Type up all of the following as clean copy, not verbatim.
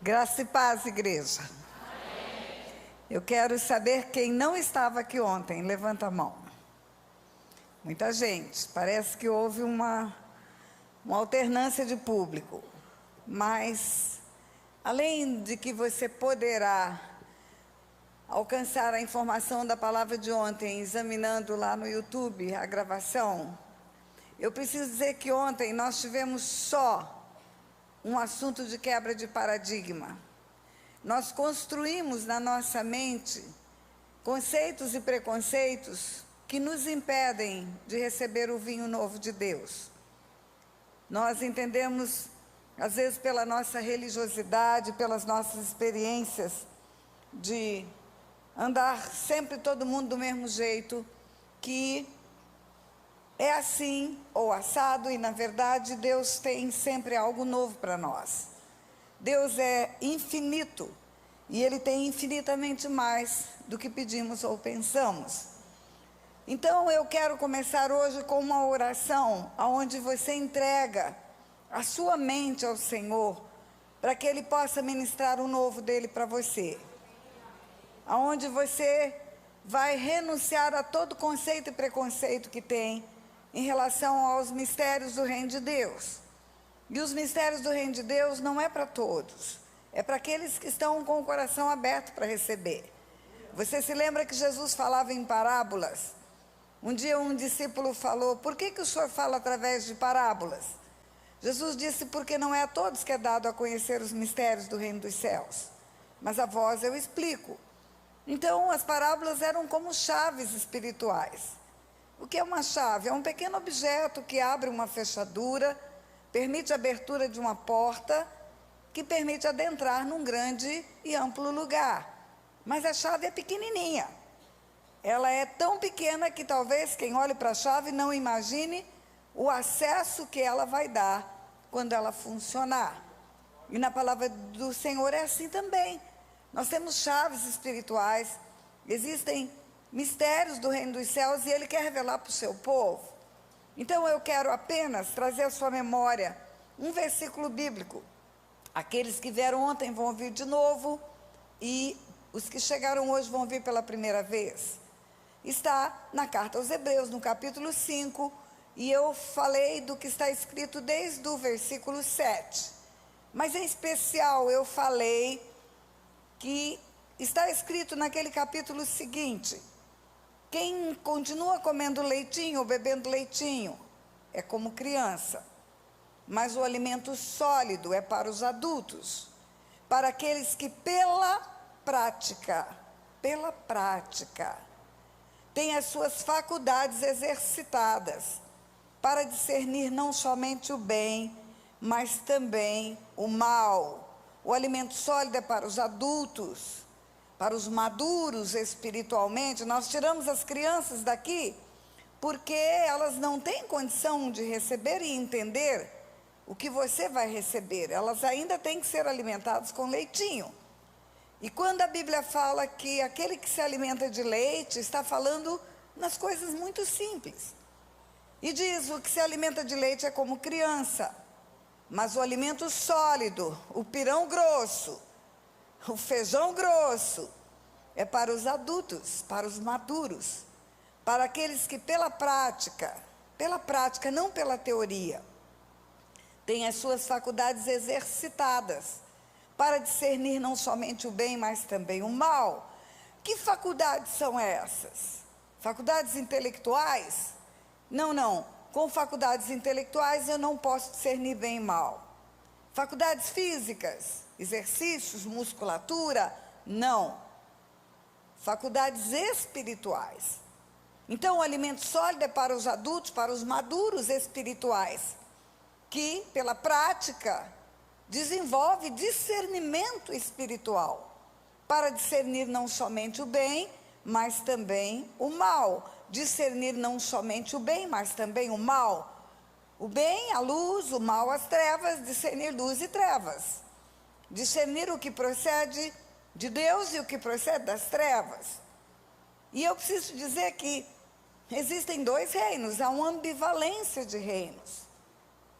Graça e paz, igreja. Eu quero saber quem não estava aqui ontem. Levanta a mão. Muita gente. Parece que houve uma alternância de público. Mas, além de que você poderá alcançar a informação da palavra de ontem, examinando lá no YouTube a gravação, eu preciso dizer que ontem nós tivemos só um assunto de quebra de paradigma. Nós construímos na nossa mente conceitos e preconceitos que nos impedem de receber o vinho novo de Deus. Nós entendemos, às vezes pela nossa religiosidade, pelas nossas experiências de andar sempre todo mundo do mesmo jeito, que é assim ou assado, e na verdade Deus tem sempre algo novo para nós. Deus é infinito e Ele tem infinitamente mais do que pedimos ou pensamos. Então eu quero começar hoje com uma oração onde você entrega a sua mente ao Senhor para que Ele possa ministrar o novo dEle para você. Onde você vai renunciar a todo conceito e preconceito que tem em relação aos mistérios do reino de Deus. E os mistérios do reino de Deus não é para todos, é para aqueles que estão com o coração aberto para receber. Você se lembra que Jesus falava em parábolas? Um dia um discípulo falou: por que o senhor fala através de parábolas? Jesus disse: porque não é a todos que é dado a conhecer os mistérios do reino dos céus, mas a vós eu explico. Então as parábolas eram como chaves espirituais. O que é uma chave? É um pequeno objeto que abre uma fechadura, permite a abertura de uma porta, que permite adentrar num grande e amplo lugar. Mas a chave é pequenininha. Ela é tão pequena que talvez quem olhe para a chave não imagine o acesso que ela vai dar quando ela funcionar. E na palavra do Senhor é assim também. Nós temos chaves espirituais, existem mistérios do reino dos céus e Ele quer revelar para o seu povo. Então eu quero apenas trazer à sua memória um versículo bíblico. Aqueles que vieram ontem vão ouvir de novo, e os que chegaram hoje vão ouvir pela primeira vez. Está na carta aos Hebreus, no capítulo 5, e eu falei do que está escrito desde o versículo 7. Mas em especial eu falei que está escrito naquele capítulo seguinte: quem continua comendo leitinho ou bebendo leitinho é como criança, mas o alimento sólido é para os adultos, para aqueles que pela prática, têm as suas faculdades exercitadas, para discernir não somente o bem, mas também o mal. O alimento sólido é para os adultos, para os maduros espiritualmente. Nós tiramos as crianças daqui porque elas não têm condição de receber e entender o que você vai receber. Elas ainda têm que ser alimentadas com leitinho. E quando a Bíblia fala que aquele que se alimenta de leite, está falando nas coisas muito simples. E diz: o que se alimenta de leite é como criança, mas o alimento sólido, o pirão grosso, o feijão grosso, é para os adultos, para os maduros, para aqueles que pela prática, não pela teoria, têm as suas faculdades exercitadas, para discernir não somente o bem, mas também o mal. Que faculdades são essas? Faculdades intelectuais? Não. Com faculdades intelectuais eu não posso discernir bem e mal. Faculdades físicas, exercícios, musculatura? Não. Faculdades espirituais. Então o alimento sólido é para os adultos, para os maduros espirituais, que pela prática desenvolve discernimento espiritual, para discernir não somente o bem, mas também o mal. Discernir não somente o bem, mas também o mal. O bem, a luz; o mal, as trevas. Discernir luz e trevas. Discernir o que procede de Deus e o que procede das trevas. E eu preciso dizer que existem dois reinos, há uma ambivalência de reinos.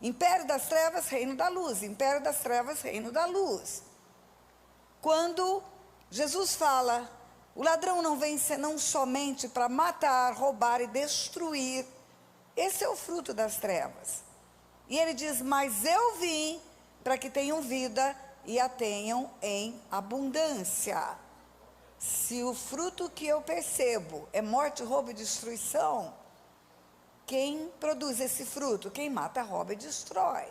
Império das trevas, reino da luz. Império das trevas, reino da luz. quando Jesus fala, o ladrão não vem senão somente para matar, roubar e destruir. Esse é o fruto das trevas. E ele diz, mas eu vim para que tenham vida e a tenham em abundância. Se o fruto que eu percebo é morte, roubo e destruição, quem produz esse fruto? Quem mata, rouba e destrói.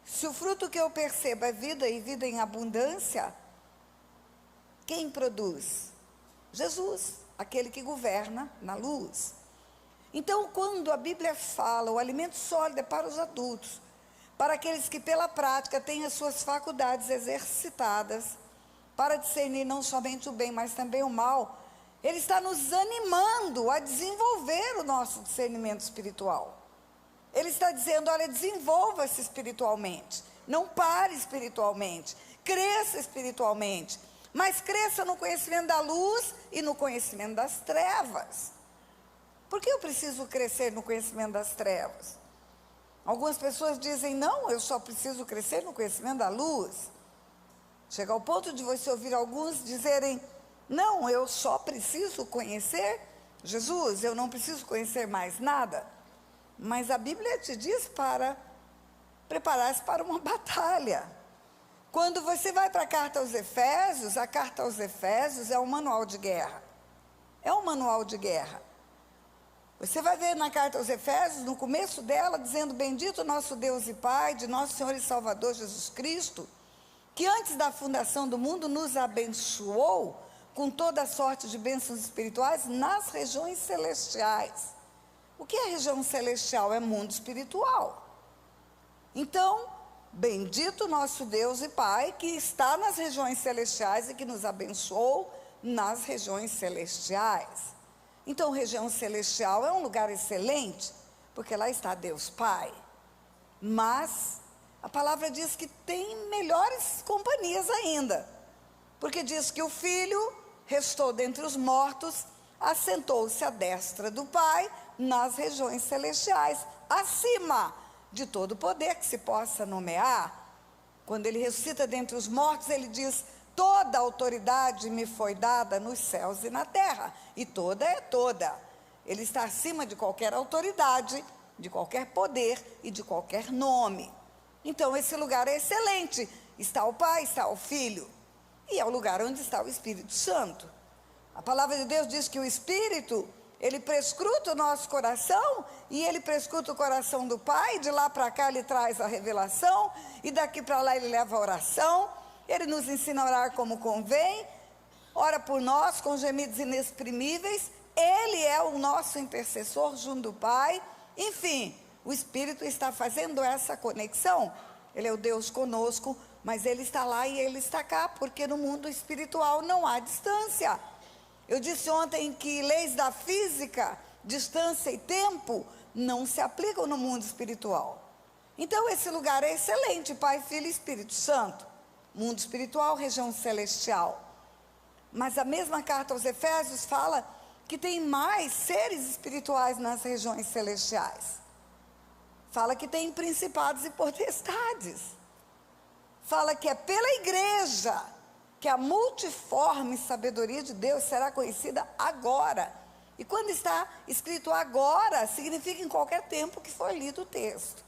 Se o fruto que eu percebo é vida e vida em abundância, quem produz? Jesus, aquele que governa na luz. Então, quando a Bíblia fala, o alimento sólido é para os adultos, para aqueles que pela prática têm as suas faculdades exercitadas, para discernir não somente o bem, mas também o mal, ele está nos animando a desenvolver o nosso discernimento espiritual. Ele está dizendo, olha, desenvolva-se espiritualmente, não pare espiritualmente, cresça espiritualmente, mas cresça no conhecimento da luz e no conhecimento das trevas. Por que eu preciso crescer no conhecimento das trevas? Algumas pessoas dizem, não, eu só preciso crescer no conhecimento da luz. Chega ao ponto de você ouvir alguns dizerem, não, eu só preciso conhecer Jesus, eu não preciso conhecer mais nada. Mas a Bíblia te diz para preparar-se para uma batalha. Quando você vai para a carta aos Efésios é um manual de guerra. É um manual de guerra. Você vai ver na carta aos Efésios, no começo dela, dizendo, bendito nosso Deus e Pai, de nosso Senhor e Salvador Jesus Cristo, que antes da fundação do mundo nos abençoou com toda a sorte de bênçãos espirituais nas regiões celestiais. O que é região celestial? É mundo espiritual. Então, bendito nosso Deus e Pai, que está nas regiões celestiais e que nos abençoou nas regiões celestiais. Então, região celestial é um lugar excelente, porque lá está Deus Pai. Mas a palavra diz que tem melhores companhias ainda, porque diz que o Filho restou dentre os mortos, assentou-se à destra do Pai nas regiões celestiais, acima de todo poder que se possa nomear. Quando ele ressuscita dentre os mortos, ele diz, toda autoridade me foi dada nos céus e na terra, e toda é toda. Ele está acima de qualquer autoridade, de qualquer poder e de qualquer nome. Então esse lugar é excelente, está o Pai, está o Filho, e é o lugar onde está o Espírito Santo. A palavra de Deus diz que o Espírito, ele prescruta o nosso coração, e ele prescruta o coração do Pai, de lá para cá ele traz a revelação, e daqui para lá ele leva a oração, ele nos ensina a orar como convém, ora por nós com gemidos inexprimíveis, ele é o nosso intercessor junto do Pai, enfim, o Espírito está fazendo essa conexão, ele é o Deus conosco, mas ele está lá e ele está cá, porque no mundo espiritual não há distância. Eu disse ontem que leis da física, distância e tempo, não se aplicam no mundo espiritual. Então esse lugar é excelente, Pai, Filho e Espírito Santo. Mundo espiritual, região celestial. Mas a mesma carta aos Efésios fala que tem mais seres espirituais nas regiões celestiais. Fala que tem principados e potestades. Fala que é pela igreja que a multiforme sabedoria de Deus será conhecida agora. E quando está escrito agora, significa em qualquer tempo que for lido o texto.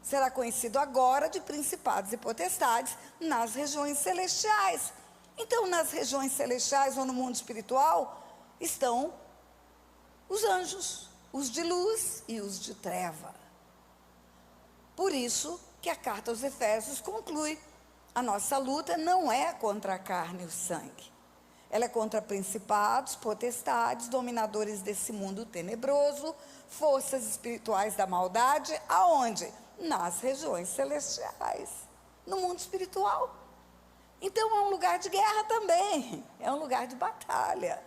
Será conhecido agora de principados e potestades nas regiões celestiais. Então, nas regiões celestiais ou no mundo espiritual, estão os anjos, os de luz e os de treva. Por isso que a carta aos Efésios conclui, a nossa luta não é contra a carne e o sangue. Ela é contra principados, potestades, dominadores desse mundo tenebroso, forças espirituais da maldade, aonde? Nas regiões celestiais, no mundo espiritual. Então é um lugar de guerra também, é um lugar de batalha.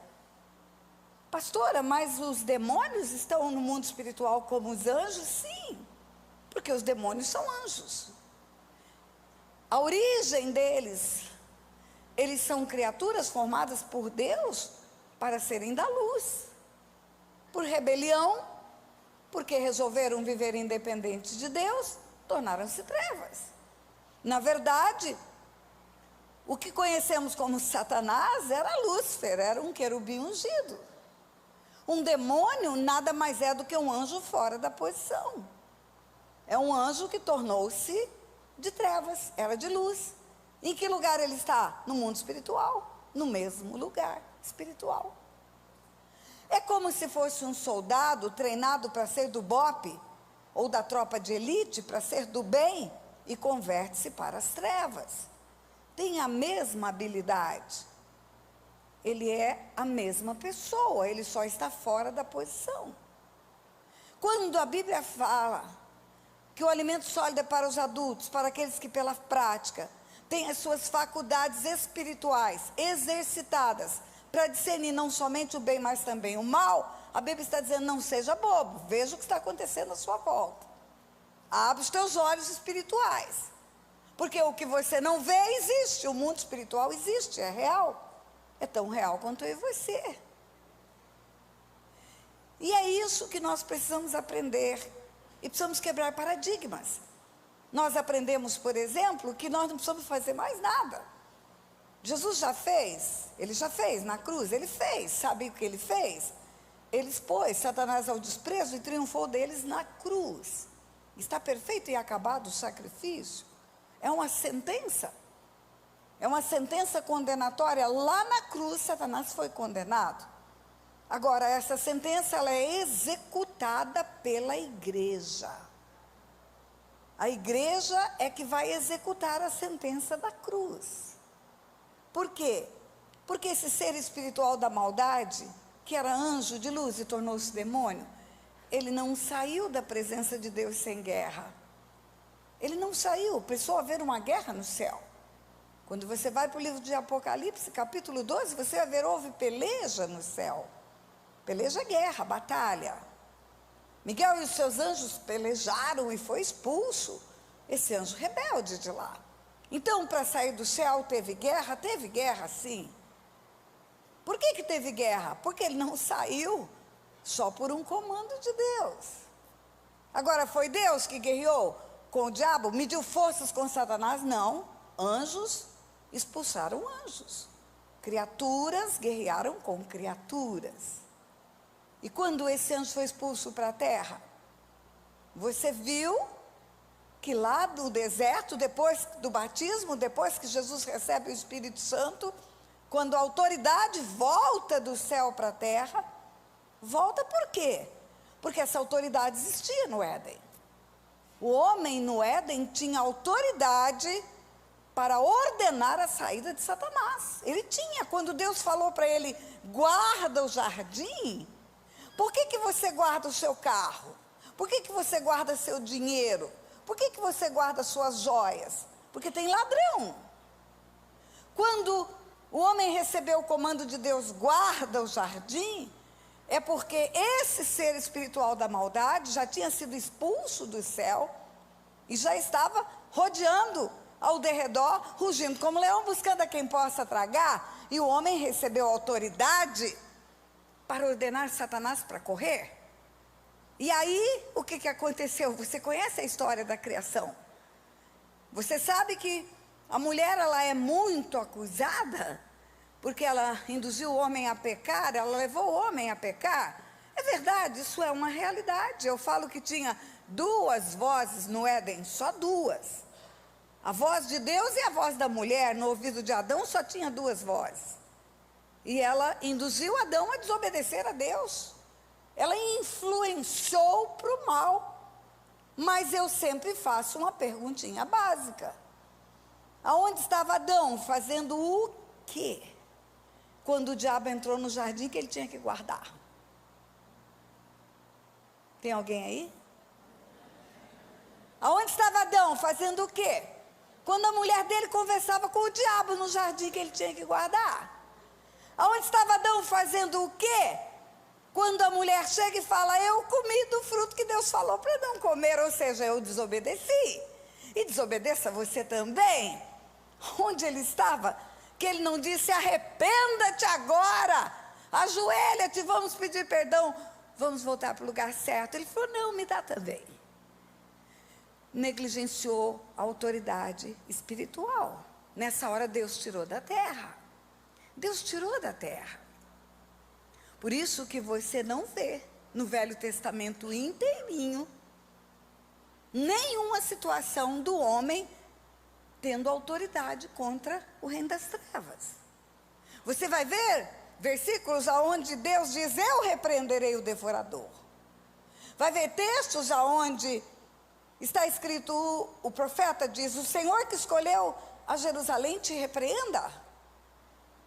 Pastora, mas os demônios estão no mundo espiritual como os anjos? Sim, porque os demônios são anjos. A origem deles, eles são criaturas formadas por Deus para serem da luz. Por rebelião, porque resolveram viver independentes de Deus, tornaram-se trevas. Na verdade, O que conhecemos como Satanás era Lúcifer, era um querubim ungido. Um demônio nada mais é do que um anjo fora da posição. É um anjo que tornou-se de trevas, era de luz. Em que lugar ele está? No mundo espiritual, no mesmo lugar espiritual. É como se fosse um soldado treinado para ser do BOPE, ou da tropa de elite, para ser do bem, e converte-se para as trevas. Tem a mesma habilidade. Ele é a mesma pessoa, ele só está fora da posição. Quando a Bíblia fala que o alimento sólido é para os adultos, para aqueles que pela prática têm as suas faculdades espirituais exercitadas para discernir não somente o bem, mas também o mal, a Bíblia está dizendo: não seja bobo, veja o que está acontecendo à sua volta. Abre os teus olhos espirituais, porque o que você não vê existe, o mundo espiritual existe, é real. É tão real quanto eu e você. E é isso que nós precisamos aprender. E precisamos quebrar paradigmas. Nós aprendemos, por exemplo, que nós não precisamos fazer mais nada. Jesus já fez, ele já fez na cruz, ele fez. Sabe o que ele fez? Ele expôs Satanás ao desprezo e triunfou deles na cruz. Está perfeito e acabado o sacrifício. É uma sentença. É uma sentença condenatória. Lá na cruz, Satanás foi condenado. Agora, essa sentença ela é executada pela igreja. A igreja é que vai executar a sentença da cruz. Por quê? Porque esse ser espiritual da maldade, que era anjo de luz e tornou-se demônio, ele não saiu da presença de Deus sem guerra. Ele não saiu, precisou haver uma guerra no céu. Quando você vai para o livro de Apocalipse, capítulo 12, você vai ver, houve peleja no céu. Peleja, guerra, batalha. Miguel e os seus anjos pelejaram e foi expulso esse anjo rebelde de lá. Então, para sair do céu, teve guerra sim. Por que teve guerra? Porque ele não saiu só por um comando de Deus. Agora, foi Deus que guerreou com o diabo, mediu forças com Satanás? Não, anjos expulsaram anjos. Criaturas guerrearam com criaturas. E quando esse anjo foi expulso para a terra, você viu que lá do deserto, depois do batismo, depois que Jesus recebe o Espírito Santo, quando a autoridade volta do céu para a terra, volta por quê? Porque essa autoridade existia no Éden. O homem no Éden tinha autoridade para ordenar a saída de Satanás. Ele tinha, quando Deus falou para ele, guarda o jardim. Por que você guarda o seu carro? Por que você guarda seu dinheiro? Por que você guarda suas joias? Porque tem ladrão. Quando o homem recebeu o comando de Deus, guarda o jardim, é porque esse ser espiritual da maldade já tinha sido expulso do céu e já estava rodeando ao derredor, rugindo como leão, buscando a quem possa tragar, e o homem recebeu autoridade para ordenar Satanás para correr. E aí, o que aconteceu? Você conhece a história da criação? Você sabe que a mulher, ela é muito acusada, porque ela induziu o homem a pecar, ela levou o homem a pecar. É verdade, isso é uma realidade. Eu falo que tinha duas vozes no Éden, só duas. A voz de Deus e a voz da mulher. No ouvido de Adão só tinha duas vozes. E ela induziu Adão a desobedecer a Deus. Ela influenciou para o mal. Mas eu sempre faço uma perguntinha básica. Aonde estava Adão fazendo o quê? Quando o diabo entrou no jardim que ele tinha que guardar. Tem alguém aí? Aonde estava Adão fazendo o quê? Quando a mulher dele conversava com o diabo no jardim que ele tinha que guardar. Aonde estava Adão fazendo o quê? Quando a mulher chega e fala, eu comi do fruto que Deus falou para não comer, ou seja, eu desobedeci. E desobedeça você também. Onde ele estava? Que ele não disse, arrependa-te agora, ajoelha-te, vamos pedir perdão, vamos voltar para o lugar certo. Ele falou, não, me dá também. Negligenciou a autoridade espiritual, nessa hora Deus tirou da terra. Deus tirou da terra. Por isso que você não vê no Velho Testamento inteirinho nenhuma situação do homem tendo autoridade contra o reino das trevas. Você vai ver versículos onde Deus diz: eu repreenderei o devorador. Vai ver textos onde está escrito, o profeta diz: o Senhor que escolheu a Jerusalém te repreenda.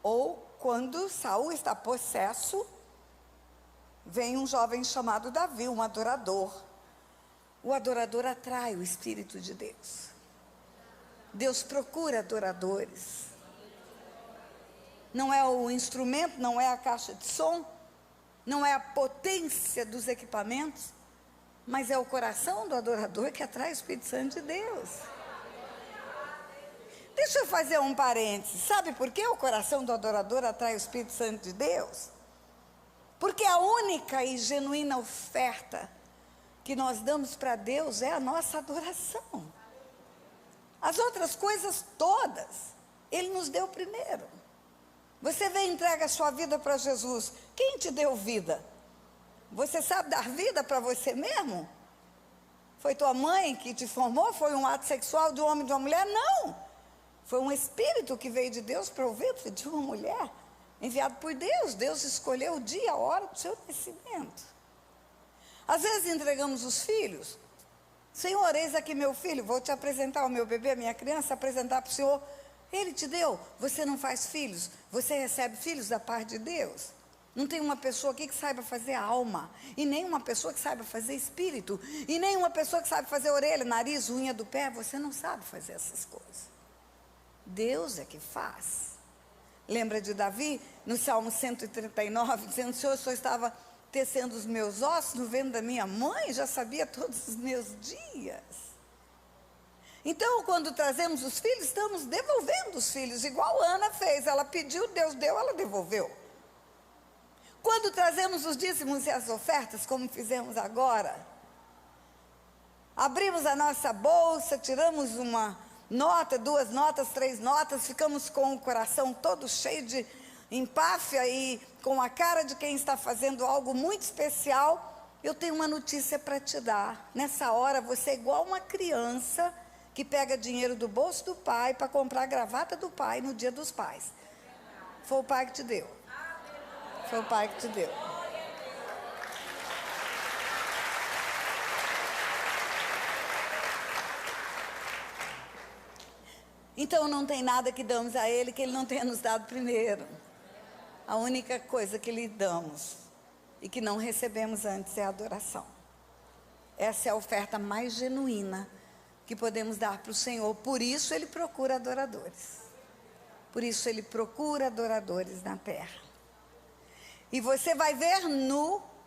Ou quando Saul está possesso, vem um jovem chamado Davi, um adorador. O adorador atrai o Espírito de Deus. Deus procura adoradores. Não é o instrumento, não é a caixa de som, não é a potência dos equipamentos, mas é o coração do adorador que atrai o Espírito Santo de Deus. Deixa eu fazer um parênteses. Sabe por que o coração do adorador atrai o Espírito Santo de Deus? Porque a única e genuína oferta que nós damos para Deus é a nossa adoração. As outras coisas todas, Ele nos deu primeiro. Você vem e entrega a sua vida para Jesus. Quem te deu vida? Você sabe dar vida para você mesmo? Foi tua mãe que te formou? Foi um ato sexual de um homem e de uma mulher? Não! Foi um espírito que veio de Deus para o ventre de uma mulher, enviado por Deus. Deus escolheu o dia, a hora do seu nascimento. Às vezes entregamos os filhos. Senhor, eis aqui meu filho, vou te apresentar o meu bebê, a minha criança, apresentar para o Senhor. Ele te deu, você não faz filhos, você recebe filhos da parte de Deus. Não tem uma pessoa aqui que saiba fazer alma, e nem uma pessoa que saiba fazer espírito, e nem uma pessoa que saiba fazer orelha, nariz, unha do pé. Você não sabe fazer essas coisas. Deus é que faz. Lembra de Davi, no Salmo 139, dizendo: Senhor, o Senhor estava tecendo os meus ossos no ventre da minha mãe, já sabia todos os meus dias. Então, quando trazemos os filhos, estamos devolvendo os filhos, igual Ana fez. Ela pediu, Deus deu, ela devolveu. Quando trazemos os dízimos e as ofertas, como fizemos agora, abrimos a nossa bolsa, tiramos uma nota, 2 notas, 3 notas, ficamos com o coração todo cheio de empáfia e com a cara de quem está fazendo algo muito especial. Eu tenho uma notícia para te dar. Nessa hora, você é igual uma criança que pega dinheiro do bolso do pai para comprar a gravata do pai no dia dos pais. Foi o pai que te deu. Foi o pai que te deu. Então não tem nada que damos a Ele que Ele não tenha nos dado primeiro. A única coisa que lhe damos e que não recebemos antes é a adoração. Essa é a oferta mais genuína que podemos dar para o Senhor. Por isso Ele procura adoradores. Por isso Ele procura adoradores na terra. E você vai ver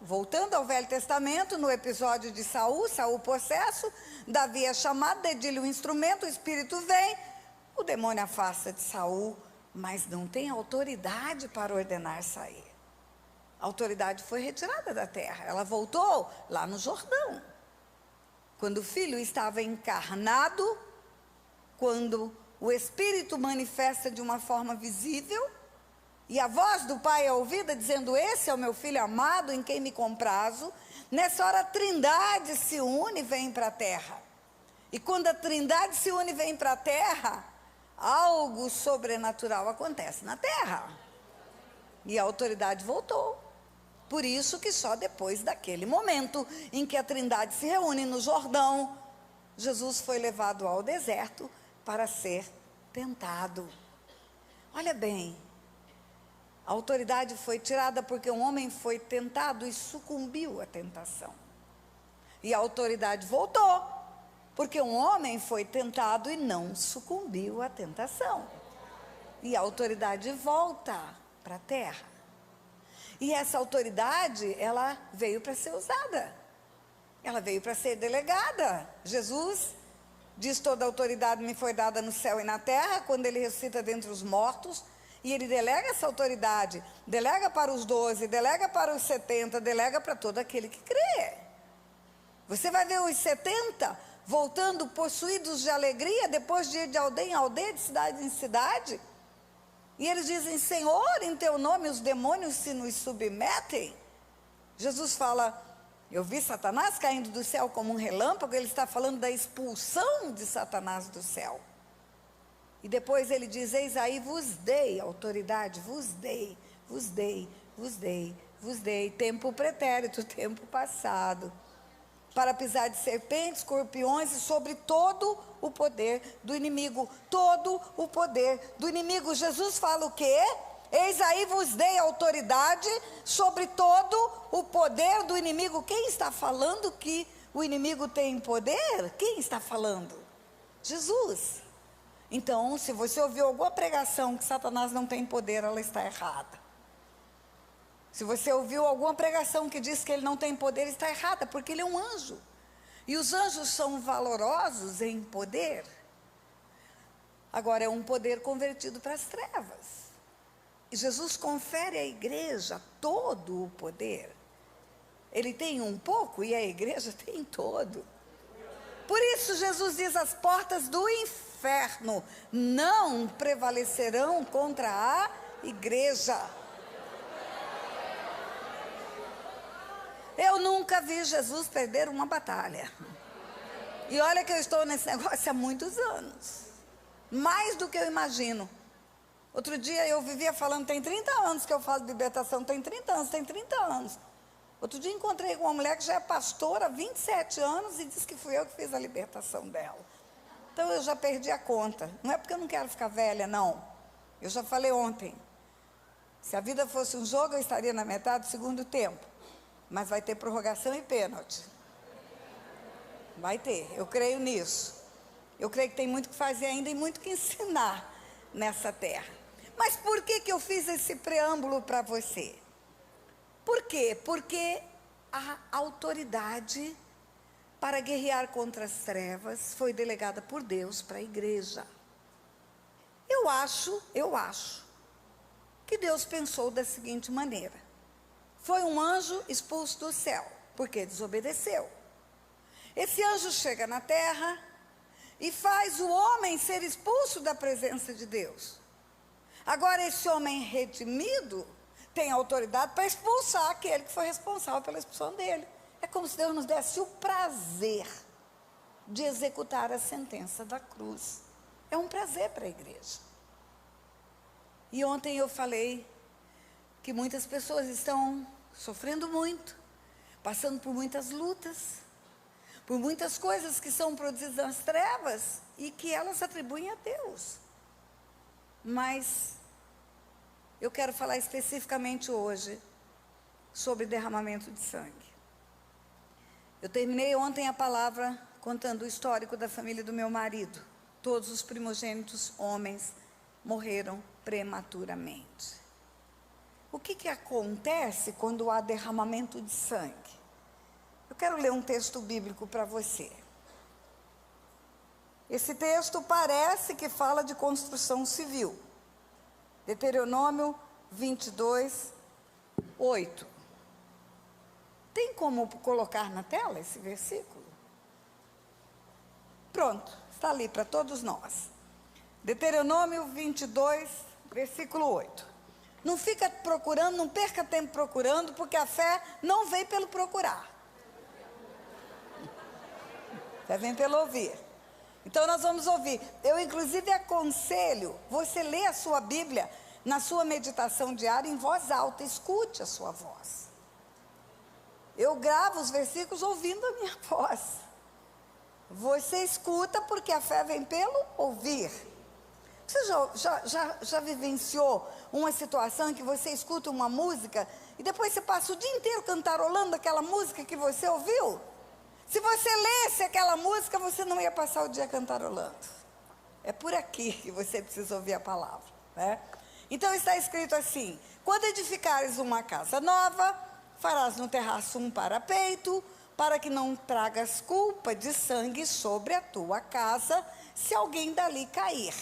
voltando ao Velho Testamento, no episódio de Saul possesso, Davi é chamado, dedilha o instrumento, o espírito vem, o demônio afasta de Saul, mas não tem autoridade para ordenar sair. A autoridade foi retirada da terra, ela voltou lá no Jordão. Quando o filho estava encarnado, quando o espírito manifesta de uma forma visível, e a voz do pai é ouvida dizendo: esse é o meu filho amado em quem me comprazo. Nessa hora a trindade se une e vem para a terra. E quando a trindade se une e vem para a terra, algo sobrenatural acontece na terra. E a autoridade voltou. Por isso que só depois daquele momento em que a trindade se reúne no Jordão, Jesus foi levado ao deserto para ser tentado. Olha bem, a autoridade foi tirada porque um homem foi tentado e sucumbiu à tentação. E a autoridade voltou porque um homem foi tentado e não sucumbiu à tentação. E a autoridade volta para a terra. E essa autoridade, ela veio para ser usada. Ela veio para ser delegada. Jesus diz: toda a autoridade me foi dada no céu e na terra. Quando ele ressuscita dentre os mortos, e ele delega essa autoridade, delega para os 12, delega para os 70, delega para todo aquele que crê. Você vai ver os 70 voltando possuídos de alegria, depois de ir de aldeia em aldeia, de cidade em cidade. E eles dizem: Senhor, em teu nome os demônios se nos submetem. Jesus fala: eu vi Satanás caindo do céu como um relâmpago. Ele está falando da expulsão de Satanás do céu. E depois ele diz: eis aí vos dei autoridade, vos dei, vos dei, vos dei, vos dei, tempo pretérito, tempo passado, para pisar de serpentes, escorpiões e sobre todo o poder do inimigo. Todo o poder do inimigo. Jesus fala o quê? Eis aí vos dei autoridade sobre todo o poder do inimigo. Quem está falando que o inimigo tem poder? Quem está falando? Jesus. Então, se você ouviu alguma pregação que Satanás não tem poder, ela está errada. Se você ouviu alguma pregação que diz que ele não tem poder, está errada, porque ele é um anjo. E os anjos são valorosos em poder. Agora, é um poder convertido para as trevas. E Jesus confere à igreja todo o poder. Ele tem um pouco e a igreja tem todo. Por isso Jesus diz: as portas do inferno não prevalecerão contra a igreja. Eu nunca vi Jesus perder uma batalha. E olha que eu estou nesse negócio há muitos anos. Mais do que eu imagino. Outro dia eu vivia falando, tem 30 anos que eu falo de libertação, tem 30 anos. Outro dia encontrei com uma mulher que já é pastora há 27 anos e disse que fui eu que fiz a libertação dela. Então eu já perdi a conta. Não é porque eu não quero ficar velha, não. Eu já falei ontem. Se a vida fosse um jogo, eu estaria na metade do segundo tempo. Mas vai ter prorrogação e pênalti. Vai ter, eu creio nisso. Eu creio que tem muito que fazer ainda e muito que ensinar nessa terra. Mas por que eu fiz esse preâmbulo para você? Por quê? Porque a autoridade para guerrear contra as trevas foi delegada por Deus para a igreja. Eu acho que Deus pensou da seguinte maneira: foi um anjo expulso do céu, porque desobedeceu. Esse anjo chega na terra e faz o homem ser expulso da presença de Deus. Agora esse homem redimido tem autoridade para expulsar aquele que foi responsável pela expulsão dele. É como se Deus nos desse o prazer de executar a sentença da cruz. É um prazer para a igreja. E ontem eu falei que muitas pessoas estão sofrendo muito, passando por muitas lutas, por muitas coisas que são produzidas nas trevas e que elas atribuem a Deus. Mas eu quero falar especificamente hoje sobre derramamento de sangue. Eu terminei ontem a palavra contando o histórico da família do meu marido. Todos os primogênitos homens morreram prematuramente. O que acontece quando há derramamento de sangue? Eu quero ler um texto bíblico para você. Esse texto parece que fala de construção civil. Deuteronômio 22, 8. Tem como colocar na tela esse versículo? Pronto, está ali para todos nós. Deuteronômio 22, versículo 8. Não fica procurando, não perca tempo procurando, porque a fé não vem pelo procurar. A fé vem pelo ouvir. Então nós vamos ouvir. Eu inclusive aconselho você ler a sua Bíblia na sua meditação diária em voz alta. Escute a sua voz. Eu gravo os versículos ouvindo a minha voz. Você escuta porque a fé vem pelo ouvir. Você já vivenciou uma situação em que você escuta uma música e depois você passa o dia inteiro cantarolando aquela música que você ouviu? Se você lesse aquela música, você não ia passar o dia cantarolando. É por aqui que você precisa ouvir a palavra, né? Então está escrito assim: quando edificares uma casa nova, farás no terraço um parapeito, para que não tragas culpa de sangue sobre a tua casa, se alguém dali cair.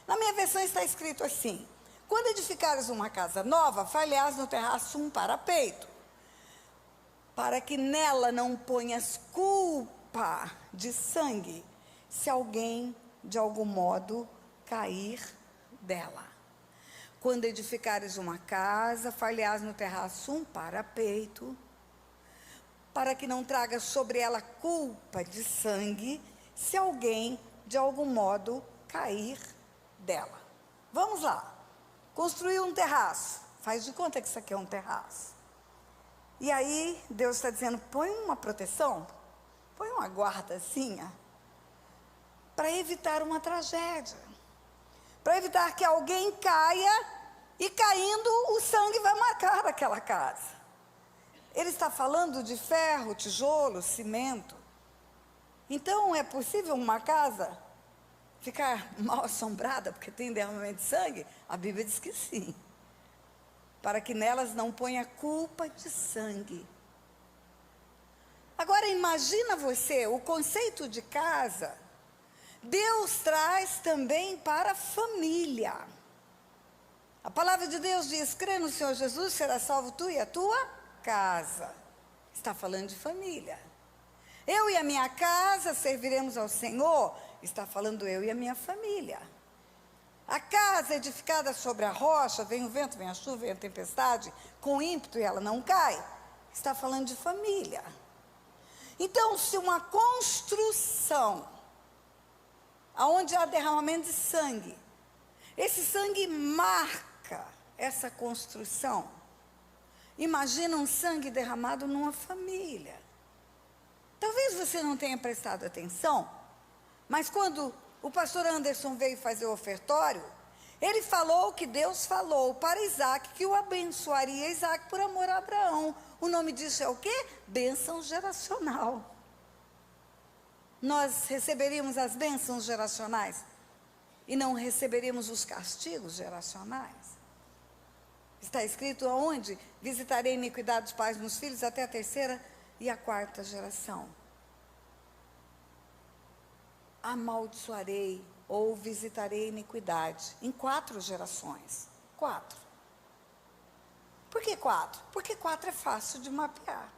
Na minha versão está escrito assim: quando edificares uma casa nova, farás no terraço um parapeito, para que nela não ponhas culpa culpa de sangue se alguém, de algum modo, cair dela. Quando edificares uma casa, far-lhe-ás no terraço um parapeito, para que não traga sobre ela culpa de sangue, se alguém, de algum modo, cair dela. Vamos lá. Construir um terraço. Faz de conta que isso aqui é um terraço. E aí, Deus está dizendo, põe uma proteção, põe uma guardazinha, para evitar uma tragédia. Para evitar que alguém caia, e caindo, o sangue vai marcar aquela casa. Ele está falando de ferro, tijolo, cimento. Então, é possível uma casa ficar mal assombrada porque tem derramamento de sangue? A Bíblia diz que sim. Para que nelas não ponha culpa de sangue. Agora, imagina você, o conceito de casa, Deus traz também para a família. A palavra de Deus diz, crê no Senhor Jesus, será salvo tu e a tua casa. Está falando de família. Eu e a minha casa serviremos ao Senhor. Está falando eu e a minha família. A casa edificada sobre a rocha, vem o vento, vem a chuva, vem a tempestade, com ímpeto e ela não cai. Está falando de família. Então, se uma construção, onde há derramamento de sangue, esse sangue marca essa construção. Imagina um sangue derramado numa família. Talvez você não tenha prestado atenção, mas quando o pastor Anderson veio fazer o ofertório, ele falou que Deus falou para Isaac que o abençoaria Isaac por amor a Abraão. O nome disso é o quê? Bênção geracional. Nós receberíamos as bênçãos geracionais e não receberíamos os castigos geracionais. Está escrito aonde? Visitarei a iniquidade dos pais nos filhos até a terceira e a quarta geração. Amaldiçoarei ou visitarei a iniquidade em 4 gerações. 4. Por que 4? Porque 4 é fácil de mapear.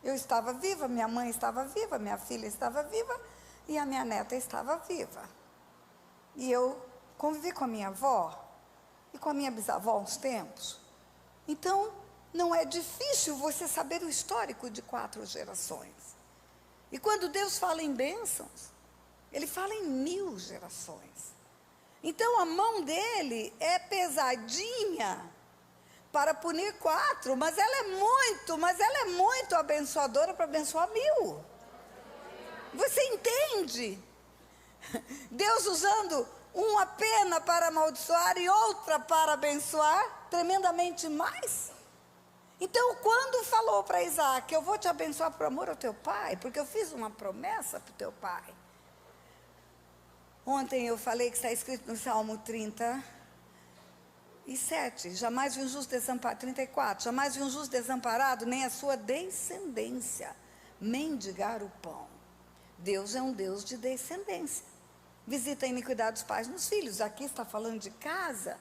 Eu estava viva, minha mãe estava viva, minha filha estava viva e a minha neta estava viva. E eu convivi com a minha avó e com a minha bisavó há uns tempos. Então, não é difícil você saber o histórico de 4 gerações. E quando Deus fala em bênçãos, Ele fala em 1000 gerações. Então, a mão dele é pesadinha para punir 4, mas ela é muito abençoadora para abençoar 1000. Você entende? Deus usando uma pena para amaldiçoar e outra para abençoar, tremendamente mais. Então, quando falou para Isaac, eu vou te abençoar por amor ao teu pai, porque eu fiz uma promessa para o teu pai. Ontem eu falei que está escrito no Salmo 37, jamais vi um justo desamparado, 34, jamais vi um justo desamparado, nem a sua descendência mendigar o pão. Deus é um Deus de descendência. Visita a iniquidade dos pais nos filhos. Aqui está falando de casa.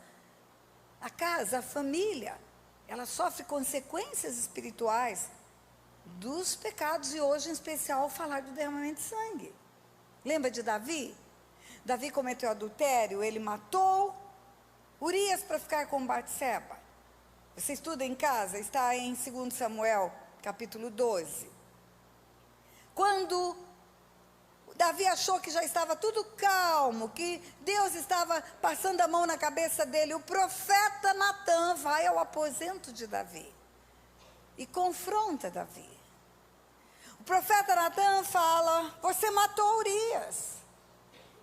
A casa, a família, ela sofre consequências espirituais dos pecados, e hoje em especial falar do derramamento de sangue. Lembra de Davi? Davi cometeu adultério, ele matou Urias para ficar com Batseba. Você estuda em casa, está em 2 Samuel, capítulo 12. Quando Davi achou que já estava tudo calmo, que Deus estava passando a mão na cabeça dele, o profeta Natã vai ao aposento de Davi e confronta Davi. O profeta Natã fala: você matou Urias.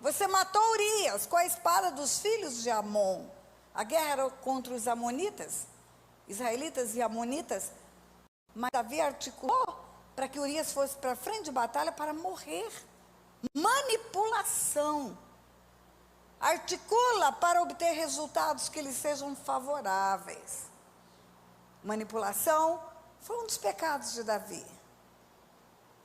Você matou Urias com a espada dos filhos de Amon. A guerra era contra os amonitas, israelitas e amonitas, mas Davi articulou para que Urias fosse para a frente de batalha para morrer. Manipulação. Articula para obter resultados que lhe sejam favoráveis. Manipulação foi um dos pecados de Davi.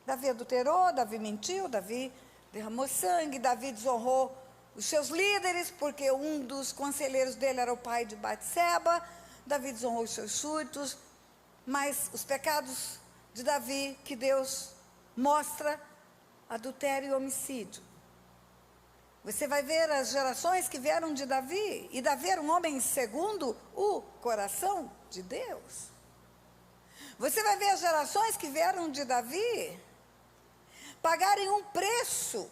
Davi adulterou, Davi mentiu, Davi derramou sangue, Davi desonrou os seus líderes, porque um dos conselheiros dele era o pai de Batseba. Davi desonrou os seus súditos, mas os pecados de Davi que Deus mostra adultério e homicídio. Você vai ver as gerações que vieram de Davi, e Davi era um homem segundo o coração de Deus. Você vai ver as gerações que vieram de Davi pagarem um preço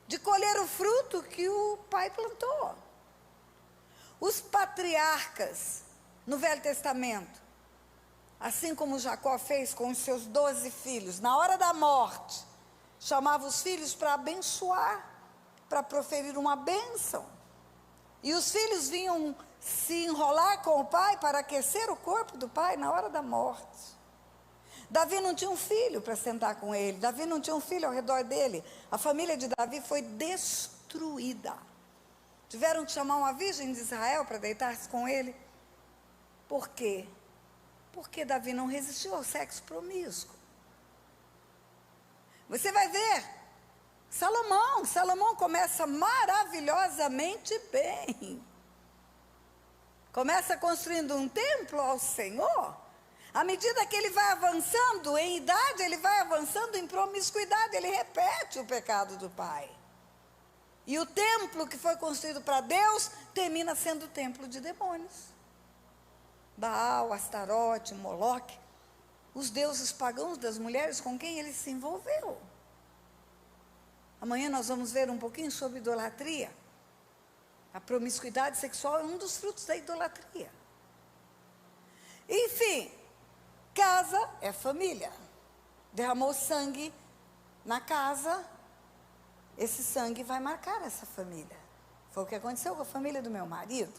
de colher o fruto que o pai plantou. Os patriarcas no Velho Testamento, assim como Jacó fez com os seus 12 filhos, na hora da morte, chamava os filhos para abençoar, para proferir uma bênção. E os filhos vinham se enrolar com o pai para aquecer o corpo do pai na hora da morte. Davi não tinha um filho para sentar com ele, Davi não tinha um filho ao redor dele. A família de Davi foi destruída. Tiveram que chamar uma virgem de Israel para deitar-se com ele. Por quê? Porque Davi não resistiu ao sexo promíscuo. Você vai ver, Salomão começa maravilhosamente bem. Começa construindo um templo ao Senhor. À medida que ele vai avançando em idade, ele vai avançando em promiscuidade, ele repete o pecado do pai. E o templo que foi construído para Deus, termina sendo o templo de demônios. Baal, Astarote, Moloque, os deuses pagãos das mulheres com quem ele se envolveu. Amanhã nós vamos ver um pouquinho sobre idolatria. A promiscuidade sexual é um dos frutos da idolatria. Enfim, casa é família. Derramou sangue na casa, esse sangue vai marcar essa família. Foi o que aconteceu com a família do meu marido.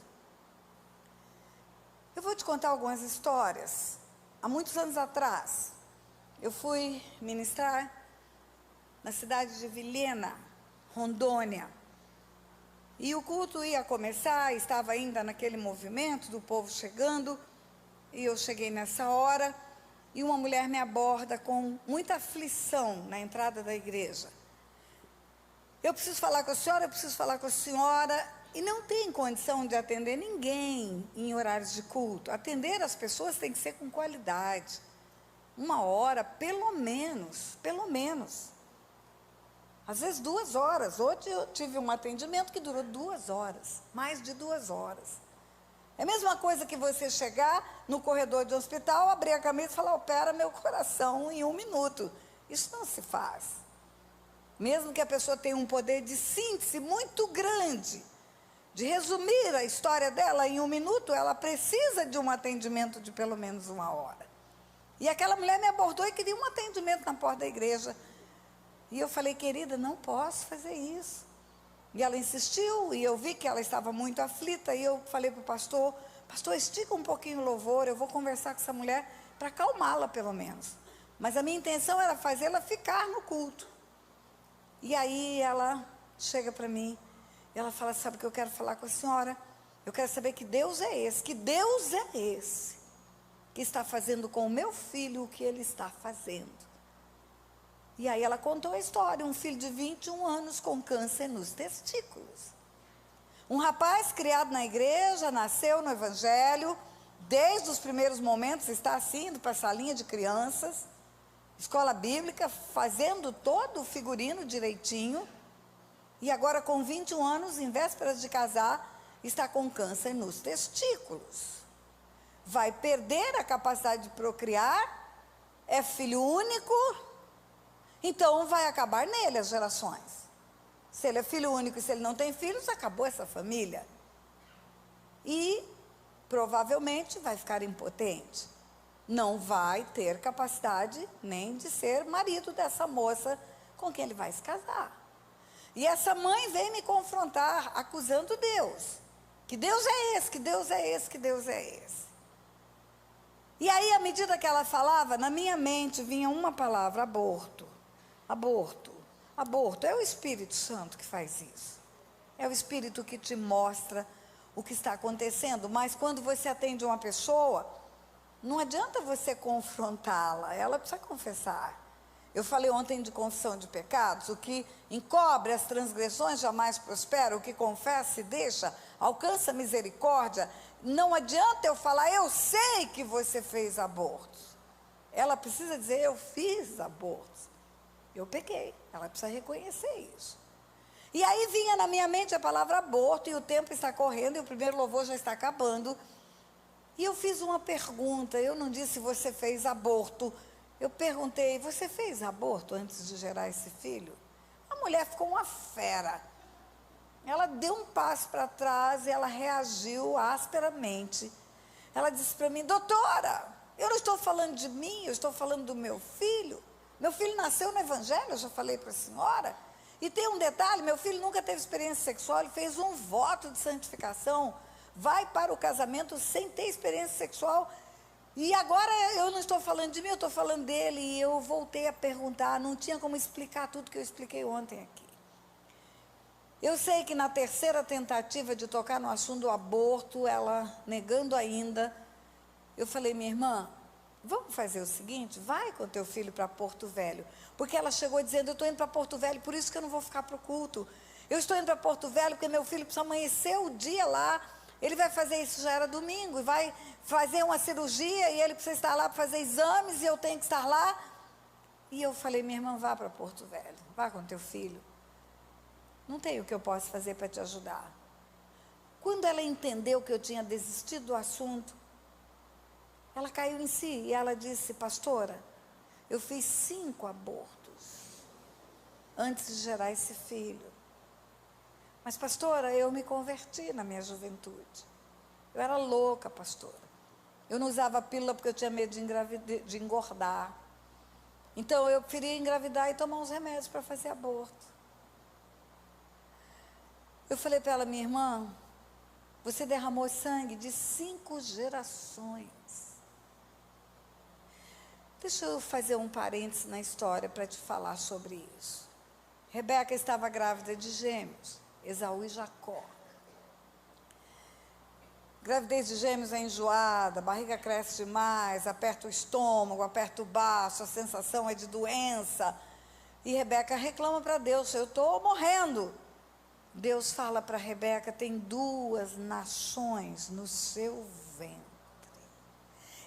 Eu vou te contar algumas histórias. Há muitos anos atrás, eu fui ministrar na cidade de Vilhena, Rondônia. E o culto ia começar, estava ainda naquele movimento do povo chegando, e eu cheguei nessa hora, e uma mulher me aborda com muita aflição na entrada da igreja. Eu preciso falar com a senhora, eu preciso falar com a senhora, e não tem condição de atender ninguém em horários de culto. Atender as pessoas tem que ser com qualidade. 1 hora, pelo menos. Às vezes 2 horas. Hoje eu tive um atendimento que durou 2 horas, mais de 2 horas. É a mesma coisa que você chegar no corredor de um hospital, abrir a camisa e falar, opera meu coração em 1 minuto. Isso não se faz. Mesmo que a pessoa tenha um poder de síntese muito grande, de resumir a história dela em 1 minuto, ela precisa de um atendimento de pelo menos 1 hora. E aquela mulher me abordou e queria um atendimento na porta da igreja. E eu falei, querida, não posso fazer isso. E ela insistiu, e eu vi que ela estava muito aflita, e eu falei para o pastor, estica um pouquinho o louvor, eu vou conversar com essa mulher para acalmá-la pelo menos. Mas a minha intenção era fazê-la ficar no culto. E aí ela chega para mim, e ela fala, sabe o que eu quero falar com a senhora? Eu quero saber que Deus é esse que está fazendo com o meu filho o que ele está fazendo. E aí ela contou a história, um filho de 21 anos com câncer nos testículos. Um rapaz criado na igreja, nasceu no evangelho, desde os primeiros momentos está assim, indo para a salinha de crianças, escola bíblica, fazendo todo o figurino direitinho, e agora com 21 anos, em vésperas de casar, está com câncer nos testículos. Vai perder a capacidade de procriar, é filho único, então vai acabar nele as gerações. Se ele é filho único e se ele não tem filhos, acabou essa família. E provavelmente vai ficar impotente. Não vai ter capacidade nem de ser marido dessa moça com quem ele vai se casar. E essa mãe veio me confrontar, acusando Deus. Que Deus é esse, que Deus é esse, que Deus é esse. E aí, à medida que ela falava, na minha mente vinha uma palavra, aborto. Aborto. Aborto. É o Espírito Santo que faz isso. É o Espírito que te mostra o que está acontecendo. Mas quando você atende uma pessoa, não adianta você confrontá-la, ela precisa confessar. Eu falei ontem de confissão de pecados, o que encobre as transgressões jamais prospera, o que confessa e deixa, alcança misericórdia. Não adianta eu falar, eu sei que você fez abortos. ela precisa dizer, eu fiz aborto. Eu pequei, ela precisa reconhecer isso. E aí vinha na minha mente a palavra aborto, e o tempo está correndo, e o primeiro louvor já está acabando. E eu fiz uma pergunta, eu não disse você fez aborto. Eu perguntei, você fez aborto antes de gerar esse filho? A mulher ficou uma fera. Ela deu um passo para trás e ela reagiu asperamente. Ela disse para mim, doutora, eu não estou falando de mim, eu estou falando do meu filho. Meu filho nasceu no evangelho, eu já falei para a senhora. E tem um detalhe, meu filho nunca teve experiência sexual, ele fez um voto de santificação, vai para o casamento sem ter experiência sexual. E agora eu não estou falando de mim, eu estou falando dele. E eu voltei a perguntar, não tinha como explicar tudo que eu expliquei ontem aqui. Eu sei que na terceira tentativa de tocar no assunto do aborto, ela negando ainda, eu falei, minha irmã, vamos fazer o seguinte, vai com teu filho para Porto Velho. Porque ela chegou dizendo, eu estou indo para Porto Velho, por isso que eu não vou ficar para o culto. Eu estou indo para Porto Velho porque meu filho precisa amanhecer o dia lá. Ele vai fazer isso, já era domingo, e vai fazer uma cirurgia, e ele precisa estar lá para fazer exames, e eu tenho que estar lá. E eu falei, minha irmã, vá para Porto Velho, vá com teu filho. Não tem o que eu possa fazer para te ajudar. Quando ela entendeu que eu tinha desistido do assunto, ela caiu em si e ela disse, pastora, eu fiz 5 abortos antes de gerar esse filho. Mas, pastora, eu me converti na minha juventude. Eu era louca, pastora. Eu não usava pílula porque eu tinha medo de engordar. Então, eu preferia engravidar e tomar uns remédios para fazer aborto. Eu falei para ela, minha irmã, você derramou sangue de 5 gerações. Deixa eu fazer um parênteses na história para te falar sobre isso. Rebeca estava grávida de gêmeos, Esaú e Jacó. Gravidez de gêmeos é enjoada, a barriga cresce demais, aperta o estômago, aperta o baço, a sensação é de doença. E Rebeca reclama para Deus, eu estou morrendo. Deus fala para Rebeca, tem 2 nações no seu ventre.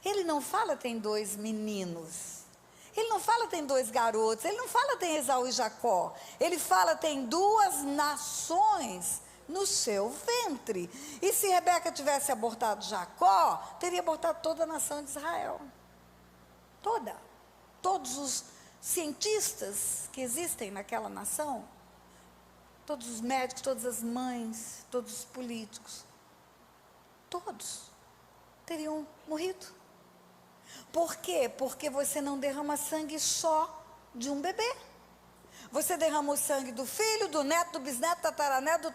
Ele não fala tem 2 meninos. Ele não fala tem 2 garotos. Ele não fala tem Esaú e Jacó. Ele fala tem 2 nações no seu ventre. E se Rebeca tivesse abortado Jacó, teria abortado toda a nação de Israel. Toda. Todos os cientistas que existem naquela nação, todos os médicos, todas as mães, todos os políticos, todos teriam morrido. Por quê? Porque você não derrama sangue só de um bebê. Você derrama o sangue do filho, do neto, do bisneto, do tataraneto, do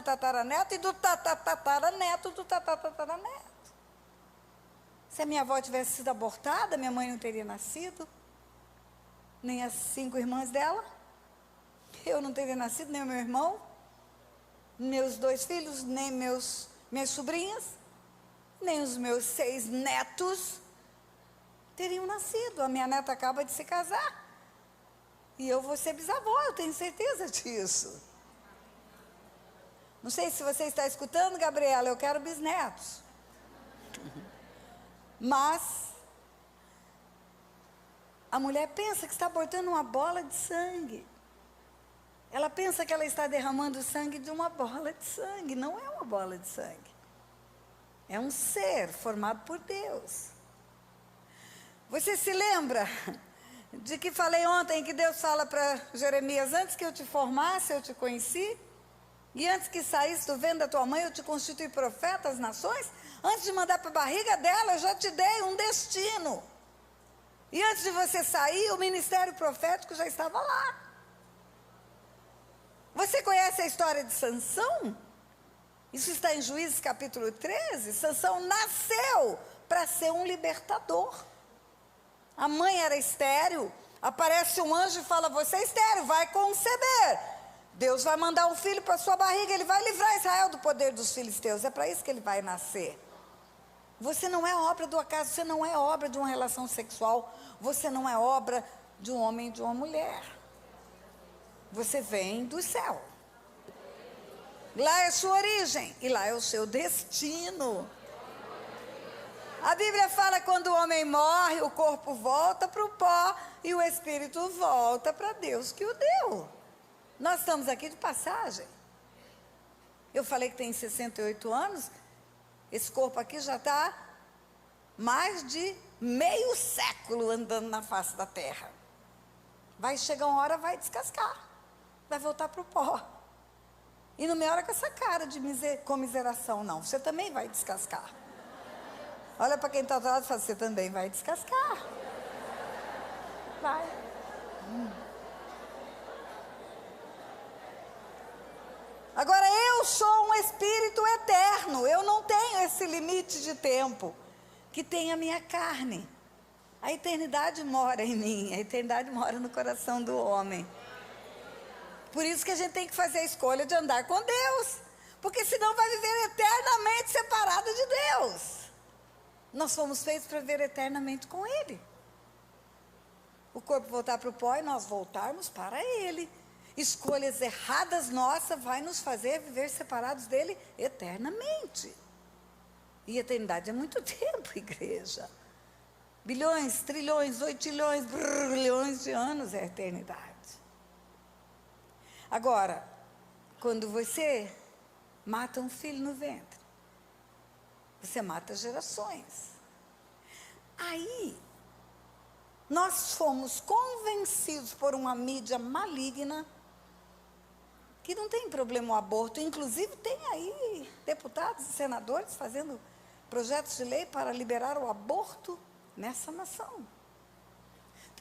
tataraneto e do tatataraneto do tatataraneto. Se a minha avó tivesse sido abortada, minha mãe não teria nascido, nem as 5 irmãs dela. Eu não teria nascido, nem o meu irmão, meus 2 filhos, nem minhas sobrinhas, nem os meus 6 netos teriam nascido. A minha neta acaba de se casar. E eu vou ser bisavó, eu tenho certeza disso. Não sei se você está escutando, Gabriela, eu quero bisnetos. Mas a mulher pensa que está abortando uma bola de sangue. Ela pensa que ela está derramando sangue de uma bola de sangue. Não é uma bola de sangue. É um ser formado por Deus. Você se lembra de que falei ontem que Deus fala para Jeremias, antes que eu te formasse, eu te conheci? E antes que saísse do ventre da tua mãe, eu te constituí profeta às nações? Antes de mandar para a barriga dela, eu já te dei um destino. E antes de você sair, o ministério profético já estava lá. Você conhece a história de Sansão? Isso está em Juízes capítulo 13. Sansão nasceu para ser um libertador. A mãe era estéril, aparece um anjo e fala, você é estéril, vai conceber. Deus vai mandar um filho para sua barriga, ele vai livrar Israel do poder dos filisteus. É para isso que ele vai nascer. Você não é obra do acaso, você não é obra de uma relação sexual, você não é obra de um homem e de uma mulher. Você vem do céu. Lá é sua origem e lá é o seu destino. A Bíblia fala que quando o homem morre, o corpo volta para o pó e o espírito volta para Deus que o deu. Nós estamos aqui de passagem. Eu falei que tem 68 anos, esse corpo aqui já está mais de meio século andando na face da terra. Vai chegar uma hora, vai descascar, vai voltar para o pó. E não me olha com essa cara de comiseração, não. Você também vai descascar. Olha para quem está ao lado e fala, você também vai descascar. Vai. Agora, eu sou um espírito eterno. Eu não tenho esse limite de tempo que tem a minha carne. A eternidade mora em mim. A eternidade mora no coração do homem. Por isso que a gente tem que fazer a escolha de andar com Deus. Porque senão vai viver eternamente separado de Deus. Nós fomos feitos para viver eternamente com Ele. O corpo voltar para o pó e nós voltarmos para Ele. Escolhas erradas nossas vai nos fazer viver separados dEle eternamente. E eternidade é muito tempo, igreja. Bilhões, trilhões, 8 trilhões, bilhões de anos é a eternidade. Agora, quando você mata um filho no ventre, você mata gerações. Aí, nós fomos convencidos por uma mídia maligna que não tem problema o aborto. Inclusive, tem aí deputados e senadores fazendo projetos de lei para liberar o aborto nessa nação.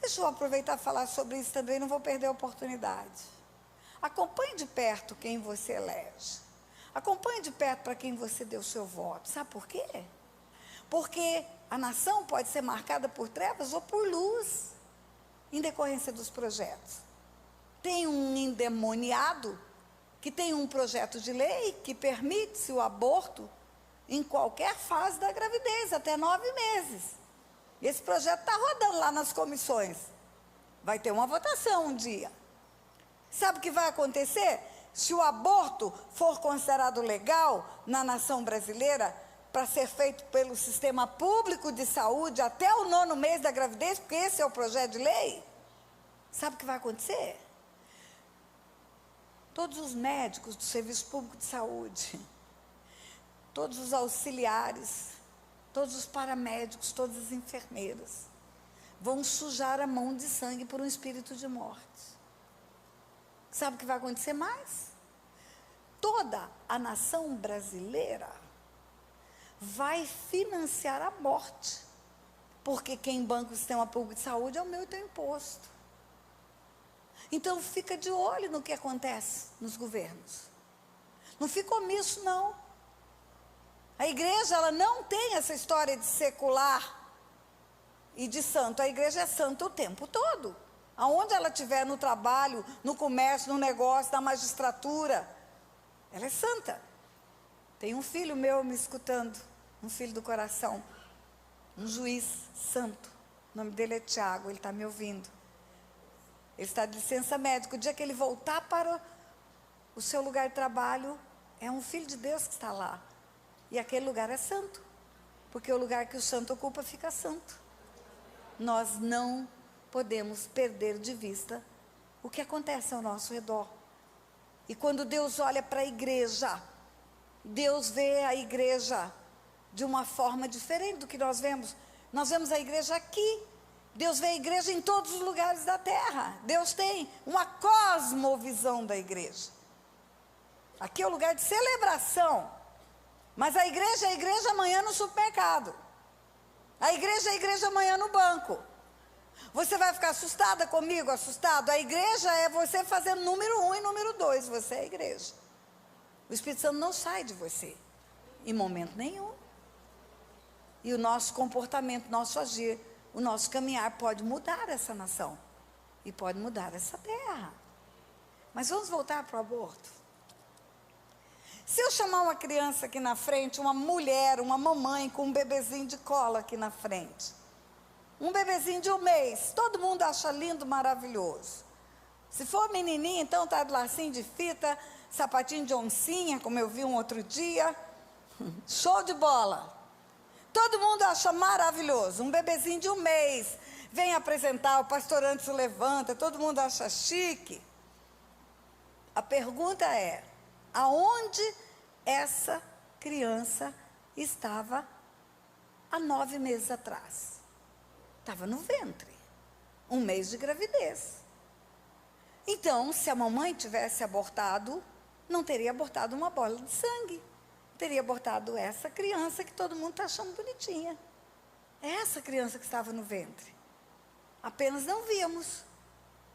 Deixa eu aproveitar e falar sobre isso também, não vou perder a oportunidade. Acompanhe de perto quem você elege. Acompanhe de perto para quem você deu seu voto. Sabe por quê? Porque a nação pode ser marcada por trevas ou por luz, em decorrência dos projetos. Tem um endemoniado que tem um projeto de lei que permite-se o aborto em qualquer fase da gravidez, até 9 meses. Esse projeto está rodando lá nas comissões. Vai ter uma votação um dia. Sabe o que vai acontecer? Se o aborto for considerado legal na nação brasileira, para ser feito pelo sistema público de saúde até o 9º mês da gravidez, porque esse é o projeto de lei, sabe o que vai acontecer? Todos os médicos do Serviço Público de Saúde, todos os auxiliares, todos os paramédicos, todas as enfermeiras, vão sujar a mão de sangue por um espírito de morte. Sabe o que vai acontecer mais? Toda a nação brasileira vai financiar a morte, porque quem banca o sistema público de saúde é o meu e teu imposto. Então fica de olho no que acontece nos governos. Não fica omisso, não. A igreja, ela não tem essa história de secular e de santo. A igreja é santa o tempo todo. Aonde ela estiver, no trabalho, no comércio, no negócio, na magistratura, ela é santa. Tem um filho meu me escutando, um filho do coração, um juiz santo. O nome dele é Tiago, ele está me ouvindo. Ele está de licença médica. O dia que ele voltar para o seu lugar de trabalho, é um filho de Deus que está lá. E aquele lugar é santo, porque o lugar que o santo ocupa fica santo. Nós não podemos perder de vista o que acontece ao nosso redor. E quando Deus olha para a igreja, Deus vê a igreja de uma forma diferente do que nós vemos. Nós vemos a igreja aqui. Deus vê a igreja em todos os lugares da terra. Deus tem uma cosmovisão da igreja. Aqui é o lugar de celebração. Mas a igreja é a igreja amanhã no supermercado. A igreja é a igreja amanhã no banco. Você vai ficar assustada comigo, assustado? A igreja é você fazendo número 1 e número 2. Você é a igreja. O Espírito Santo não sai de você, em momento nenhum. E o nosso comportamento, nosso agir, o nosso caminhar pode mudar essa nação. E pode mudar essa terra. Mas vamos voltar para o aborto. Se eu chamar uma criança aqui na frente, uma mulher, uma mamãe com um bebezinho de cola aqui na frente, um bebezinho de 1 mês, todo mundo acha lindo, maravilhoso. Se for menininha, então tá de lacinho de fita, sapatinho de oncinha, como eu vi um outro dia, show de bola. Todo mundo acha maravilhoso. Um bebezinho de 1 mês vem apresentar, o pastor antes levanta, todo mundo acha chique. A pergunta é, aonde essa criança estava há 9 meses atrás? Estava no ventre, 1 mês de gravidez. Então, se a mamãe tivesse abortado, não teria abortado uma bola de sangue. Teria abortado essa criança que todo mundo está achando bonitinha. É essa criança que estava no ventre. Apenas não víamos.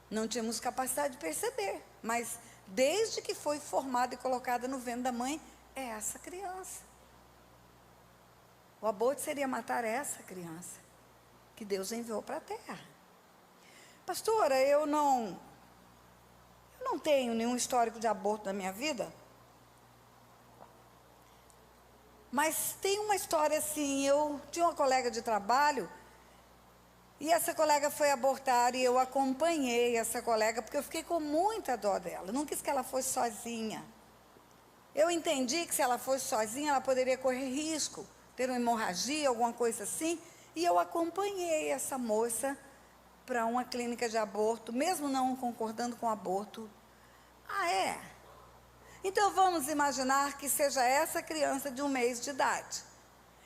Não tínhamos capacidade de perceber. Mas, desde que foi formada e colocada no ventre da mãe, é essa criança. O aborto seria matar essa criança que Deus enviou para a terra. Pastora, eu não tenho nenhum histórico de aborto na minha vida. Mas tem uma história assim, eu tinha uma colega de trabalho, e essa colega foi abortar, e eu acompanhei essa colega, porque eu fiquei com muita dó dela, não quis que ela fosse sozinha. Eu entendi que se ela fosse sozinha, ela poderia correr risco, ter uma hemorragia, alguma coisa assim, e eu acompanhei essa moça para uma clínica de aborto, mesmo não concordando com o aborto. Ah, é? Então vamos imaginar que seja essa criança de 1 mês de idade.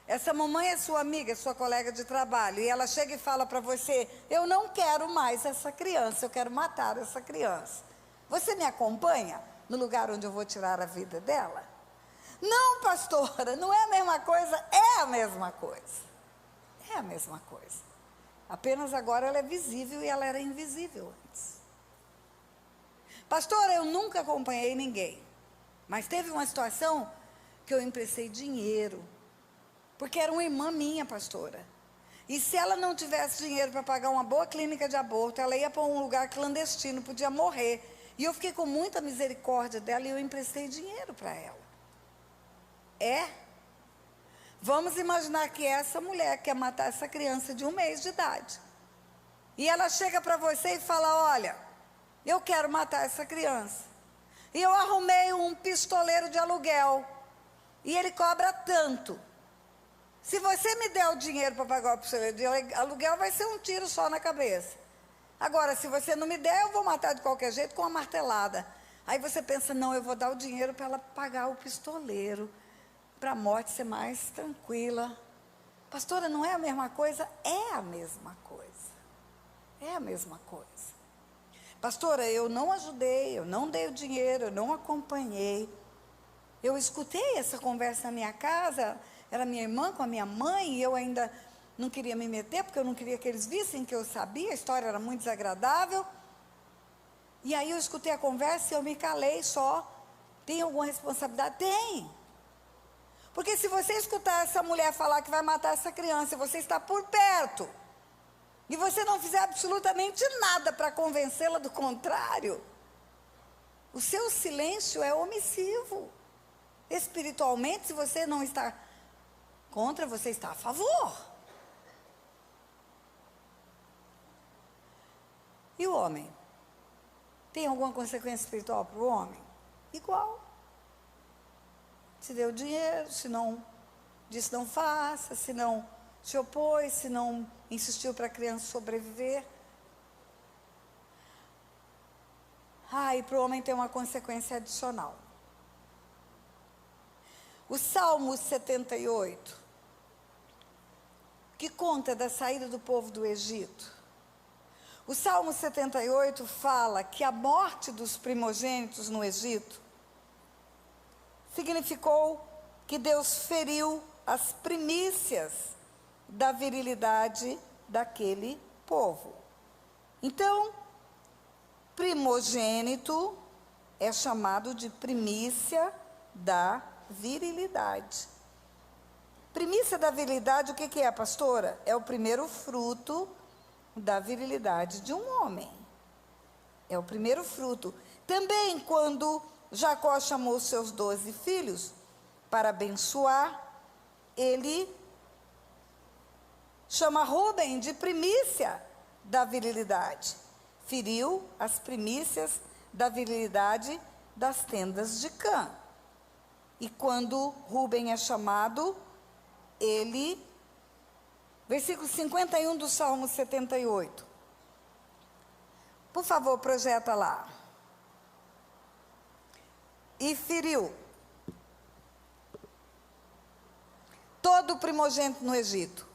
Essa mamãe é sua amiga, é sua colega de trabalho, e ela chega e fala para você, eu não quero mais essa criança, eu quero matar essa criança. Você me acompanha no lugar onde eu vou tirar a vida dela? Não, pastora, não é a mesma coisa, é a mesma coisa. É a mesma coisa. Apenas agora ela é visível e ela era invisível antes. Pastora, eu nunca acompanhei ninguém. Mas teve uma situação que eu emprestei dinheiro, porque era uma irmã minha, pastora. E se ela não tivesse dinheiro para pagar uma boa clínica de aborto, ela ia para um lugar clandestino, podia morrer. E eu fiquei com muita misericórdia dela e eu emprestei dinheiro para ela. Vamos imaginar que essa mulher quer matar essa criança de 1 mês de idade. E ela chega para você e fala, olha, eu quero matar essa criança. E eu arrumei um pistoleiro de aluguel. E ele cobra tanto. Se você me der o dinheiro para pagar o pistoleiro de aluguel, vai ser um tiro só na cabeça. Agora, se você não me der, eu vou matar de qualquer jeito com uma martelada. Aí você pensa, não, eu vou dar o dinheiro para ela pagar o pistoleiro, para a morte ser mais tranquila. Pastora, não é a mesma coisa? É a mesma coisa. É a mesma coisa. Pastora, eu não ajudei, eu não dei o dinheiro, eu não acompanhei. Eu escutei essa conversa na minha casa, era minha irmã com a minha mãe, e eu ainda não queria me meter, porque eu não queria que eles vissem que eu sabia, a história era muito desagradável. E aí eu escutei a conversa e eu me calei só. Tem alguma responsabilidade? Tem. Porque se você escutar essa mulher falar que vai matar essa criança, e você está por perto, e você não fizer absolutamente nada para convencê-la do contrário, o seu silêncio é omissivo. Espiritualmente, se você não está contra, você está a favor. E o homem? Tem alguma consequência espiritual para o homem? Igual. Se deu dinheiro, se não disse não faça, se não se opôs, se não insistiu para a criança sobreviver. E para o homem tem uma consequência adicional. O Salmo 78, que conta da saída do povo do Egito. O Salmo 78 fala que a morte dos primogênitos no Egito significou que Deus feriu as primícias da virilidade daquele povo. Então, primogênito é chamado de primícia da virilidade. Primícia da virilidade, o que é, pastora? É o primeiro fruto da virilidade de um homem. É o primeiro fruto. Também quando Jacó chamou seus 12 filhos para abençoar, ele chama Rúben de primícia da virilidade. Feriu as primícias da virilidade das tendas de Cã. E quando Rúben é chamado, ele Versículo 51 do Salmo 78. Por favor, projeta lá. E feriu todo o primogênito no Egito,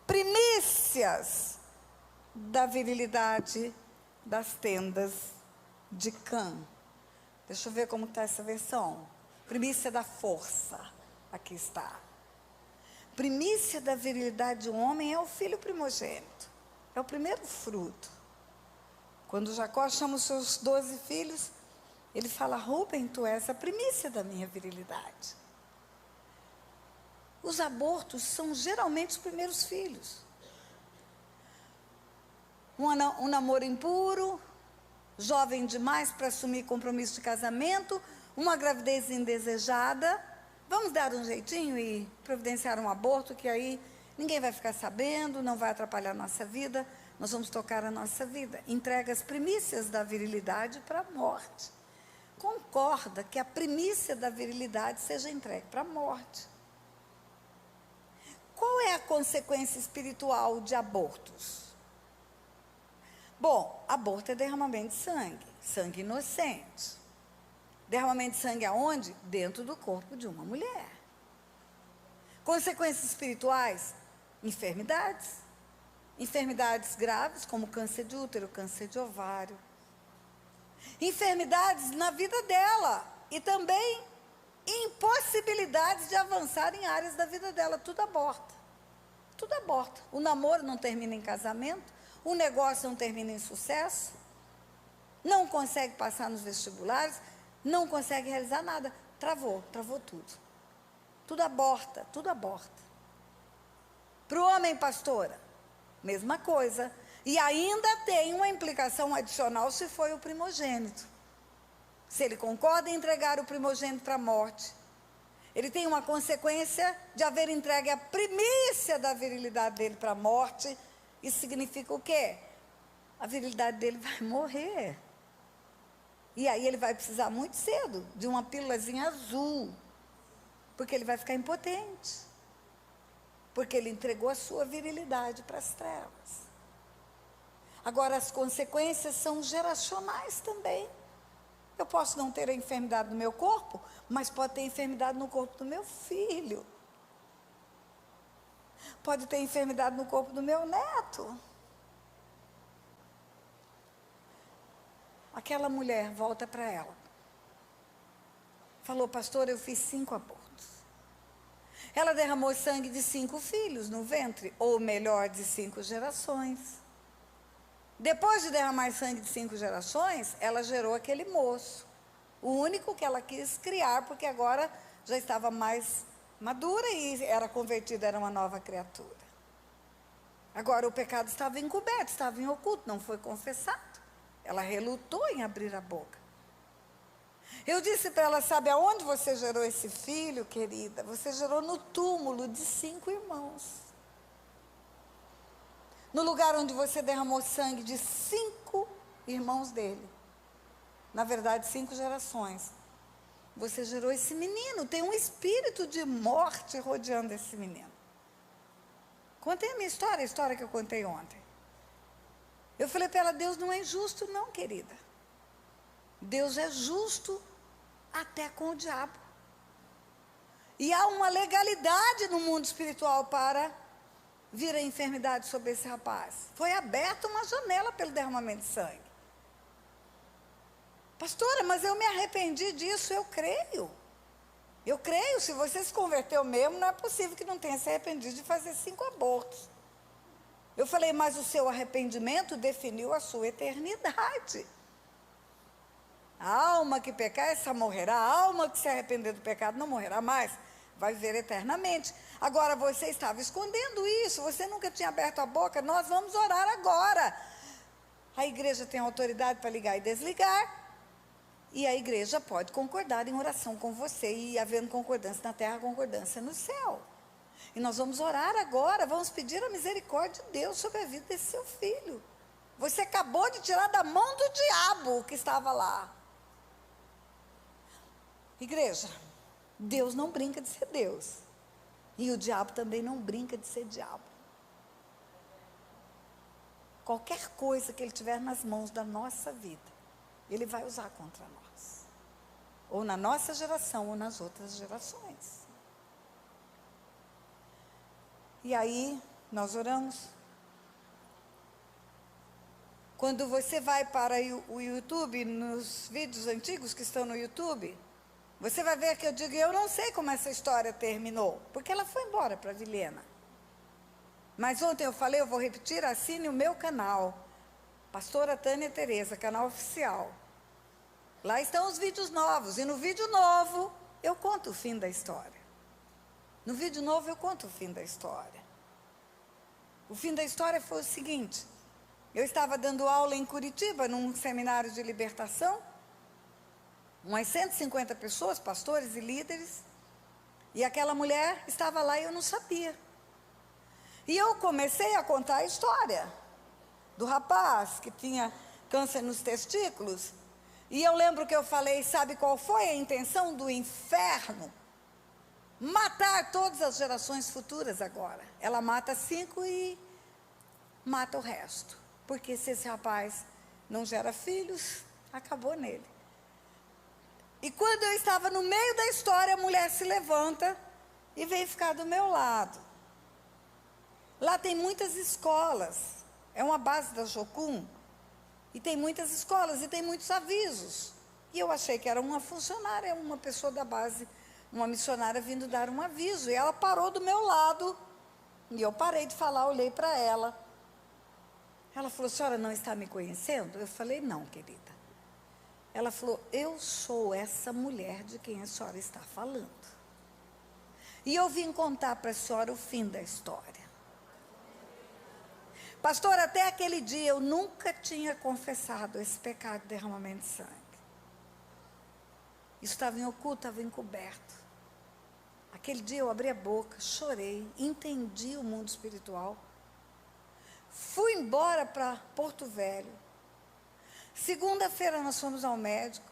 primícias da virilidade das tendas de Cã. Deixa eu ver como está essa versão. Primícia da força, aqui está. Primícia da virilidade de um homem é o filho primogênito, é o primeiro fruto. Quando Jacó chama os seus 12 filhos, ele fala: Rúben, tu és a primícia da minha virilidade. Os abortos são geralmente os primeiros filhos. Um namoro impuro, jovem demais para assumir compromisso de casamento, uma gravidez indesejada. Vamos dar um jeitinho e providenciar um aborto, que aí ninguém vai ficar sabendo, não vai atrapalhar a nossa vida, nós vamos tocar a nossa vida. Entrega as primícias da virilidade para a morte. Concorda que a primícia da virilidade seja entregue para a morte. Qual é a consequência espiritual de abortos? Bom, aborto é derramamento de sangue, sangue inocente. Derramamento de sangue aonde? Dentro do corpo de uma mulher. Consequências espirituais? Enfermidades. Enfermidades graves, como câncer de útero, câncer de ovário. Enfermidades na vida dela. E também impossibilidades de avançar em áreas da vida dela. Tudo aborta. Tudo aborta. O namoro não termina em casamento. O negócio não termina em sucesso. Não consegue passar nos vestibulares. Não consegue realizar nada. Travou tudo. Tudo aborta, tudo aborta. Para o homem, pastora, mesma coisa. E ainda tem uma implicação adicional se foi o primogênito. Se ele concorda em entregar o primogênito para a morte, ele tem uma consequência de haver entregue a primícia da virilidade dele para a morte. Isso significa o quê? A virilidade dele vai morrer. E aí ele vai precisar muito cedo de uma pílulazinha azul, porque ele vai ficar impotente, porque ele entregou a sua virilidade para as trevas. Agora, as consequências são geracionais também. Eu posso não ter a enfermidade no meu corpo, mas pode ter enfermidade no corpo do meu filho. Pode ter enfermidade no corpo do meu neto. Aquela mulher volta para ela. Falou: pastor, eu fiz 5 abortos. Ela derramou sangue de 5 filhos no ventre, ou melhor, de 5 gerações. Depois de derramar sangue de 5 gerações, ela gerou aquele moço. O único que ela quis criar, porque agora já estava mais madura e era convertida, era uma nova criatura. Agora o pecado estava encoberto, estava em oculto, não foi confessado. Ela relutou em abrir a boca. Eu disse para ela: sabe aonde você gerou esse filho, querida? Você gerou no túmulo de 5 irmãos. No lugar onde você derramou sangue de 5 irmãos dele. Na verdade, 5 gerações. Você gerou esse menino. Tem um espírito de morte rodeando esse menino. Contei a minha história, a história que eu contei ontem. Eu falei para ela: Deus não é injusto não, querida. Deus é justo até com o diabo. E há uma legalidade no mundo espiritual para vir a enfermidade sobre esse rapaz. Foi aberta uma janela pelo derramamento de sangue. Pastora, mas eu me arrependi disso. Eu creio. Eu creio, se você se converteu mesmo, não é possível que não tenha se arrependido de fazer 5 abortos. Eu falei: mas o seu arrependimento definiu a sua eternidade. A alma que pecar, essa morrerá. A alma que se arrepender do pecado não morrerá mais, vai viver eternamente. Agora, você estava escondendo isso, você nunca tinha aberto a boca. Nós vamos orar agora. A igreja tem autoridade para ligar e desligar. E a igreja pode concordar em oração com você. E havendo concordância na terra, concordância no céu. E nós vamos orar agora, vamos pedir a misericórdia de Deus sobre a vida desse seu filho. Você acabou de tirar da mão do diabo o que estava lá. Igreja, Deus não brinca de ser Deus. E o diabo também não brinca de ser diabo. qualquer coisa que ele tiver nas mãos da nossa vida, ele vai usar contra nós. Ou na nossa geração, ou nas outras gerações. E aí, nós oramos. Quando você vai para o YouTube, nos vídeos antigos que estão no YouTube, você vai ver que eu digo, eu não sei como essa história terminou, porque ela foi embora para Vilhena. Mas ontem eu falei, eu vou repetir, assine o meu canal, Pastora Tânia Tereza, canal oficial. Lá estão os vídeos novos, e no vídeo novo, eu conto o fim da história. No vídeo novo, eu conto o fim da história. O fim da história foi o seguinte, eu estava dando aula em Curitiba, num seminário de libertação, umas 150 pessoas, pastores e líderes, e aquela mulher estava lá e eu não sabia. E eu comecei a contar a história do rapaz que tinha câncer nos testículos, e eu lembro que eu falei, sabe qual foi a intenção do inferno? Matar todas as gerações futuras agora. Ela mata 5 e mata o resto. Porque se esse rapaz não gera filhos, acabou nele. E quando eu estava no meio da história, a mulher se levanta e vem ficar do meu lado. Lá tem muitas escolas, é uma base da Jocum, e tem muitas escolas e tem muitos avisos. E eu achei que era uma funcionária, uma pessoa da base, uma missionária vindo dar um aviso. E ela parou do meu lado, e eu parei de falar, olhei para ela. Ela falou, a senhora não está me conhecendo? Eu falei, não, querida. Ela falou, eu sou essa mulher de quem a senhora está falando. E eu vim contar para a senhora o fim da história. Pastor, até aquele dia eu nunca tinha confessado esse pecado de derramamento de sangue. Isso estava em oculto, estava encoberto. Aquele dia eu abri a boca, chorei, entendi o mundo espiritual. Fui embora para Porto Velho. Segunda-feira nós fomos ao médico.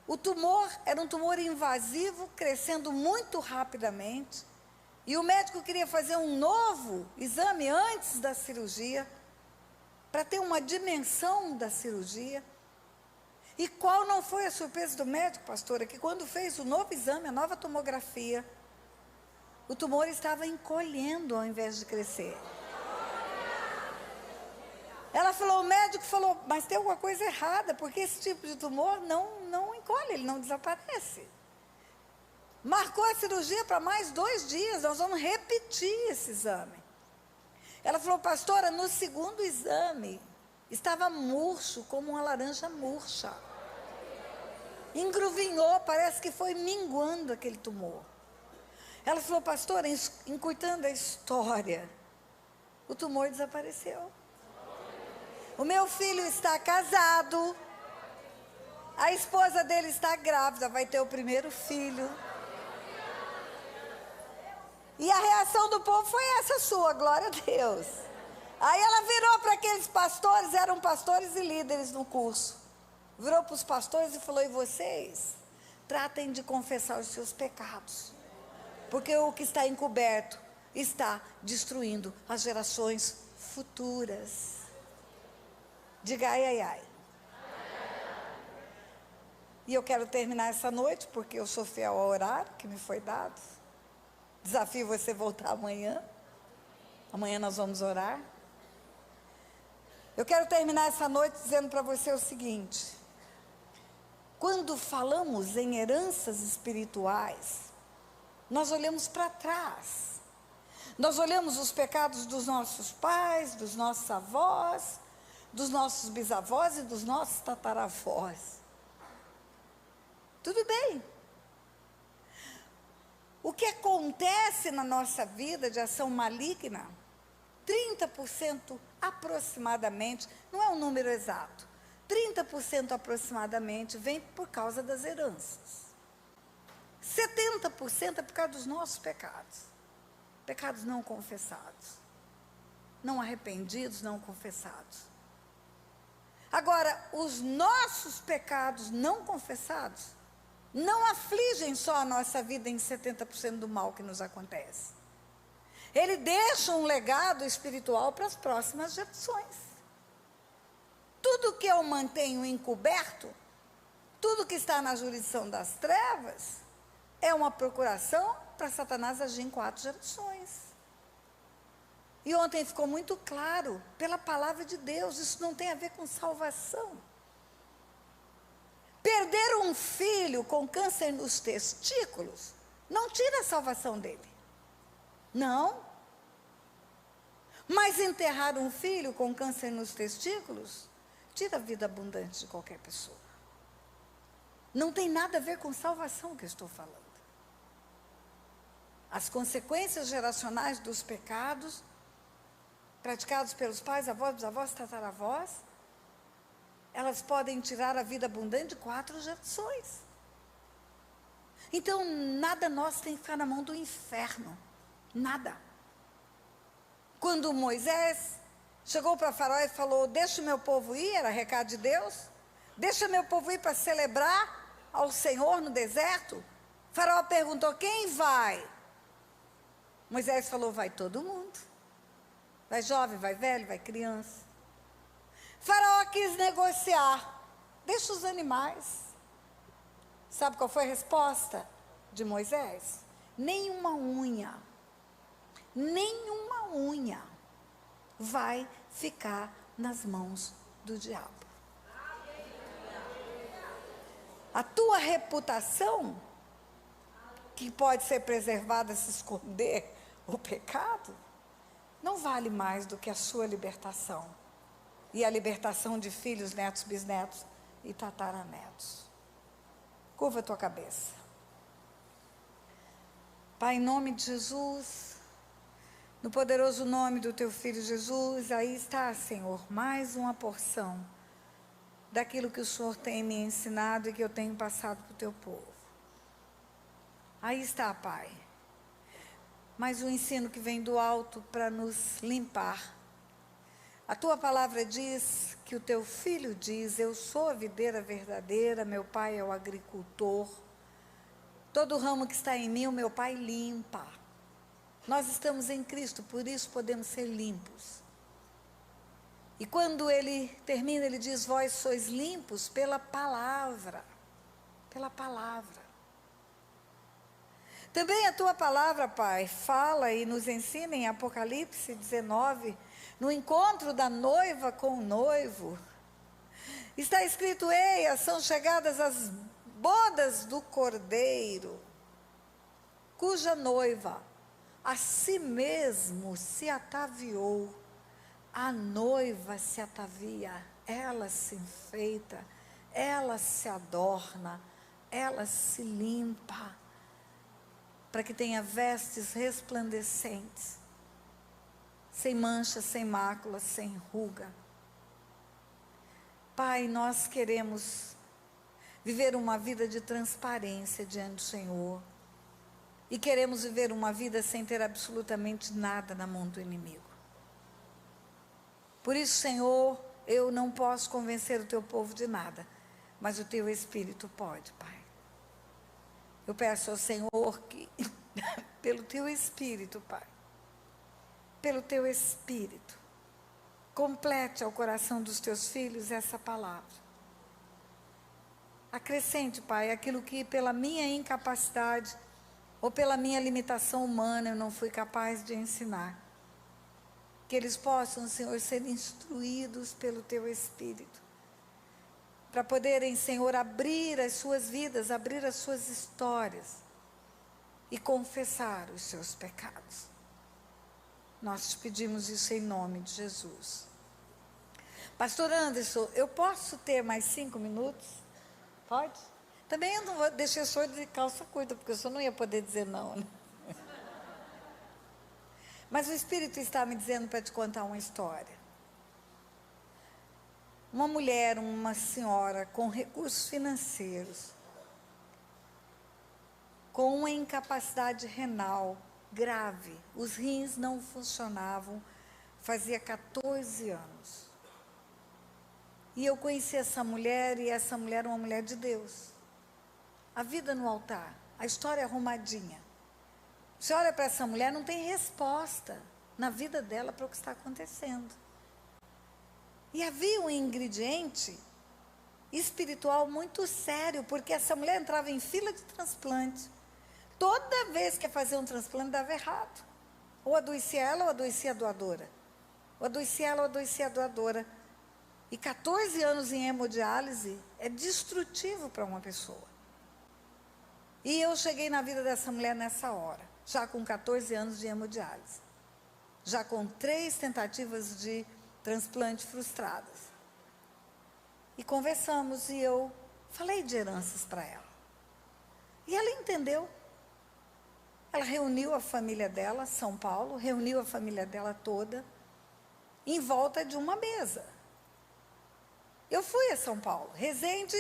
O tumor era um tumor invasivo, crescendo muito rapidamente. E o médico queria fazer um novo exame antes da cirurgia, para ter uma dimensão da cirurgia. E qual não foi a surpresa do médico, pastora? Que quando fez o novo exame, a nova tomografia, o tumor estava encolhendo ao invés de crescer. Ela falou, o médico falou, mas tem alguma coisa errada, porque esse tipo de tumor não encolhe, ele não desaparece. Marcou a cirurgia para mais 2 dias, nós vamos repetir esse exame. Ela falou, pastora, no segundo exame, estava murcho, como uma laranja murcha. Engruvinhou, parece que foi minguando aquele tumor. Ela falou, pastora, encurtando a história, o tumor desapareceu. O meu filho está casado, a esposa dele está grávida, vai ter o primeiro filho. E a reação do povo foi essa sua, glória a Deus. Aí ela virou para aqueles pastores, eram pastores e líderes no curso. Virou para os pastores e falou, e vocês? Tratem de confessar os seus pecados. Porque o que está encoberto está destruindo as gerações futuras. Diga ai, ai, ai. E eu quero terminar essa noite, porque eu sou fiel ao horário que me foi dado. Desafio você voltar amanhã. Amanhã nós vamos orar. Eu quero terminar essa noite dizendo para você o seguinte. Quando falamos em heranças espirituais, nós olhamos para trás. Nós olhamos os pecados dos nossos pais, dos nossos avós, dos nossos bisavós e dos nossos tataravós. Tudo bem. O que acontece na nossa vida de ação maligna, 30% aproximadamente, não é um número exato, 30% aproximadamente vem por causa das heranças. 70% é por causa dos nossos pecados. Pecados não confessados. Não arrependidos, não confessados. Agora, os nossos pecados não confessados não afligem só a nossa vida em 70% do mal que nos acontece. Ele deixa um legado espiritual para as próximas gerações. tudo que eu mantenho encoberto, tudo que está na jurisdição das trevas, é uma procuração para Satanás agir em 4 gerações. E ontem ficou muito claro, pela palavra de Deus, isso não tem a ver com salvação. Perder um filho com câncer nos testículos não tira a salvação dele. Não. Mas enterrar um filho com câncer nos testículos tira a vida abundante de qualquer pessoa. Não tem nada a ver com salvação que eu estou falando. As consequências geracionais dos pecados praticados pelos pais, avós, bisavós, tataravós, elas podem tirar a vida abundante de 4 gerações. Então, nada nosso tem que ficar na mão do inferno. Nada. Quando Moisés chegou para Faraó e falou, deixa o meu povo ir, era recado de Deus, deixa meu povo ir para celebrar ao Senhor no deserto. Faraó perguntou, quem vai? Moisés falou, vai todo mundo. Vai jovem, vai velho, vai criança. Faraó quis negociar, deixa os animais. Sabe qual foi a resposta de Moisés? Nenhuma unha vai ficar nas mãos do diabo. A tua reputação, que pode ser preservada se esconder o pecado, não vale mais do que a sua libertação. E a libertação de filhos, netos, bisnetos e tataranetos. Curva a tua cabeça. Pai, em nome de Jesus, no poderoso nome do teu Filho Jesus, aí está, Senhor, mais uma porção daquilo que o Senhor tem me ensinado e que eu tenho passado para o teu povo. Aí está, Pai, mais um ensino que vem do alto para nos limpar. A tua palavra diz que o teu filho diz, eu sou a videira verdadeira, meu pai é o agricultor. Todo ramo que está em mim, o meu pai limpa. Nós estamos em Cristo, por isso podemos ser limpos. E quando ele termina, ele diz, vós sois limpos pela palavra. Pela palavra. Também a tua palavra, Pai, fala e nos ensina em Apocalipse 19, no encontro da noiva com o noivo. Está escrito, eia, são chegadas as bodas do Cordeiro, cuja noiva a si mesmo se ataviou. A noiva se atavia, ela se enfeita, ela se adorna, ela se limpa, para que tenha vestes resplandecentes, sem mancha, sem mácula, sem ruga. Pai, nós queremos viver uma vida de transparência diante do Senhor, e queremos viver uma vida sem ter absolutamente nada na mão do inimigo. Por isso, Senhor, eu não posso convencer o teu povo de nada, mas o teu Espírito pode, Pai. Eu peço ao Senhor que, pelo teu Espírito, Pai, pelo teu Espírito, complete ao coração dos teus filhos essa palavra. Acrescente, Pai, aquilo que pela minha incapacidade ou pela minha limitação humana eu não fui capaz de ensinar. Que eles possam, Senhor, ser instruídos pelo teu Espírito, para poderem, Senhor, abrir as suas vidas, abrir as suas histórias e confessar os seus pecados. Nós te pedimos isso em nome de Jesus. Pastor Anderson, eu posso ter mais 5 minutos? Pode? Também eu não vou deixar o senhor de calça curta, porque o senhor não ia poder dizer não, né? Mas o Espírito está me dizendo para te contar uma história. Uma mulher, uma senhora com recursos financeiros, com uma incapacidade renal grave, os rins não funcionavam, fazia 14 anos. E eu conheci essa mulher, e essa mulher é uma mulher de Deus. A vida no altar, a história arrumadinha. Você olha para essa mulher, não tem resposta na vida dela para o que está acontecendo. E havia um ingrediente espiritual muito sério, porque essa mulher entrava em fila de transplante. Toda vez que ia fazer um transplante dava errado. Ou adoecia ela ou adoecia a doadora. Ou adoecia ela ou adoecia a doadora. E 14 anos em hemodiálise é destrutivo para uma pessoa. E eu cheguei na vida dessa mulher nessa hora, já com 14 anos de hemodiálise. Já com 3 tentativas de transplante frustradas. E conversamos e eu falei de heranças para ela. E ela entendeu. Ela reuniu a família dela, São Paulo, reuniu a família dela toda, em volta de uma mesa. Eu fui a São Paulo. Resende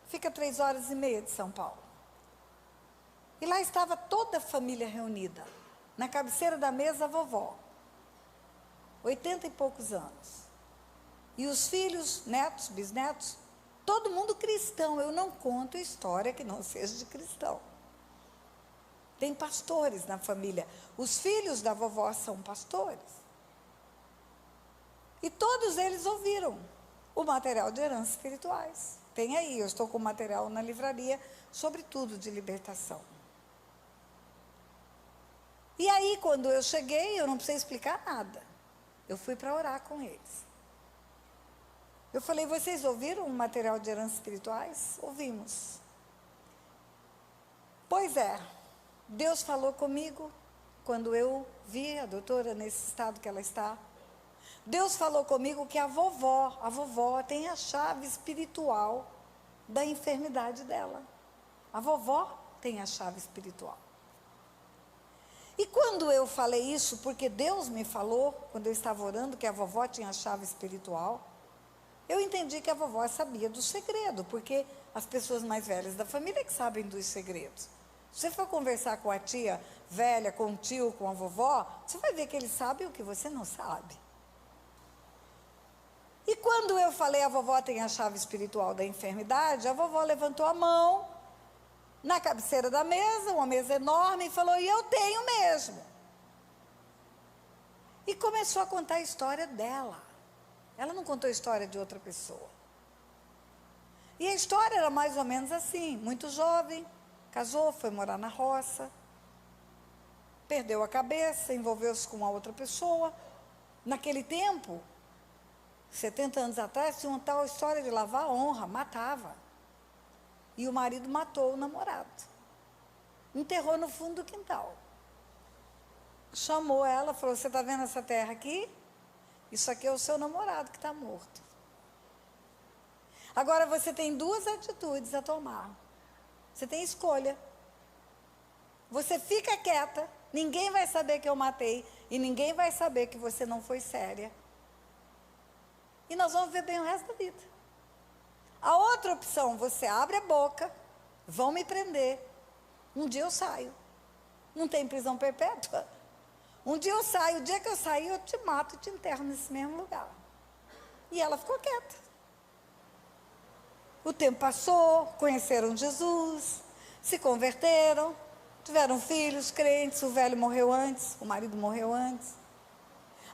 fica 3h30 de São Paulo. E lá estava toda a família reunida. Na cabeceira da mesa, a vovó. 80 e poucos anos. E os filhos, netos, bisnetos, todo mundo cristão. Eu não conto história que não seja de cristão. Tem pastores na família. Os filhos da vovó são pastores. E todos eles ouviram o material de heranças espirituais. Tem aí, eu estou com material na livraria sobre tudo de libertação. E aí, quando eu cheguei, eu não precisei explicar nada. Eu fui para orar com eles. Eu falei, vocês ouviram o material de heranças espirituais? Ouvimos. Pois é, Deus falou comigo quando eu vi a doutora nesse estado que ela está. Deus falou comigo que a vovó tem a chave espiritual da enfermidade dela. A vovó tem a chave espiritual. E quando eu falei isso, porque Deus me falou, quando eu estava orando, que a vovó tinha a chave espiritual, eu entendi que a vovó sabia do segredo, porque as pessoas mais velhas da família que sabem dos segredos. Se você for conversar com a tia velha, com o tio, com a vovó, você vai ver que eles sabem o que você não sabe. E quando eu falei a vovó tem a chave espiritual da enfermidade, a vovó levantou a mão na cabeceira da mesa, uma mesa enorme, e falou, e eu tenho mesmo. E começou a contar a história dela. Ela não contou a história de outra pessoa. E a história era mais ou menos assim, muito jovem, casou, foi morar na roça, perdeu a cabeça, envolveu-se com uma outra pessoa. Naquele tempo, 70 anos atrás, tinha uma tal história de lavar a honra, matava. E o marido matou o namorado. Enterrou no fundo do quintal. Chamou ela, falou, você está vendo essa terra aqui? Isso aqui é o seu namorado que está morto. Agora você tem 2 atitudes a tomar. Você tem escolha. Você fica quieta, ninguém vai saber que eu matei, e ninguém vai saber que você não foi séria. E nós vamos viver bem o resto da vida. A outra opção, você abre a boca, vão me prender. Um dia eu saio. Não tem prisão perpétua? Um dia eu saio, o dia que eu sair, eu te mato e te enterro nesse mesmo lugar. E ela ficou quieta. O tempo passou, conheceram Jesus, se converteram, tiveram filhos, crentes, o velho morreu antes, o marido morreu antes.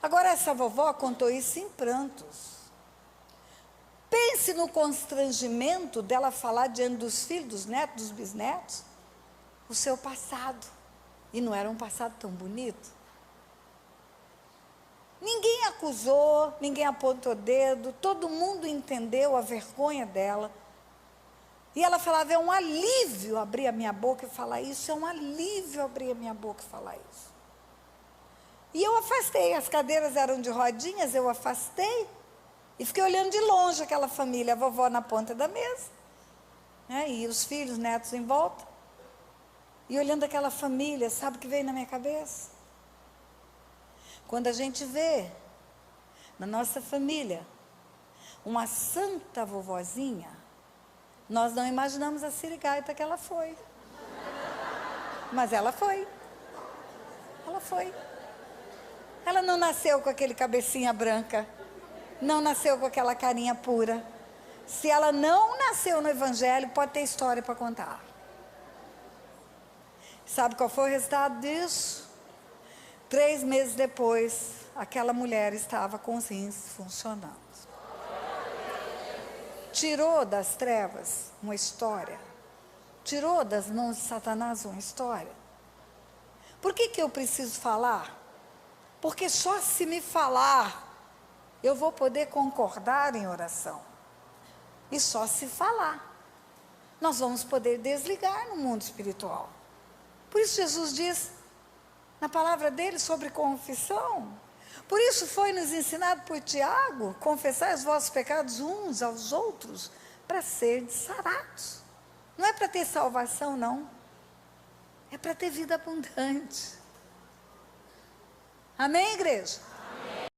Agora essa vovó contou isso em prantos. Pense no constrangimento dela falar diante dos filhos, dos netos, dos bisnetos, o seu passado. E não era um passado tão bonito. Ninguém acusou, ninguém apontou dedo, todo mundo entendeu a vergonha dela. E ela falava, é um alívio abrir a minha boca e falar isso, é um alívio abrir a minha boca e falar isso. E eu afastei, as cadeiras eram de rodinhas, eu afastei. E fiquei olhando de longe aquela família, a vovó na ponta da mesa, né, e os filhos, netos em volta. E olhando aquela família, sabe o que veio na minha cabeça? Quando a gente vê na nossa família uma santa vovozinha, nós não imaginamos a sirigaita que ela foi. Mas ela foi. Ela foi. Ela não nasceu com aquele cabecinha branca. Não nasceu com aquela carinha pura. Se ela não nasceu no Evangelho, pode ter história para contar. Sabe qual foi o resultado disso? 3 meses depois, aquela mulher estava com os rins funcionando. tirou das trevas uma história, tirou das mãos de Satanás uma história. Por que eu preciso falar? Porque só se me falar, eu vou poder concordar em oração. E só se falar, nós vamos poder desligar no mundo espiritual. Por isso Jesus diz, na palavra dele, sobre confissão. Por isso foi nos ensinado por Tiago, confessai os vossos pecados uns aos outros, para serem sarados. Não é para ter salvação, não. É para ter vida abundante. Amém, igreja?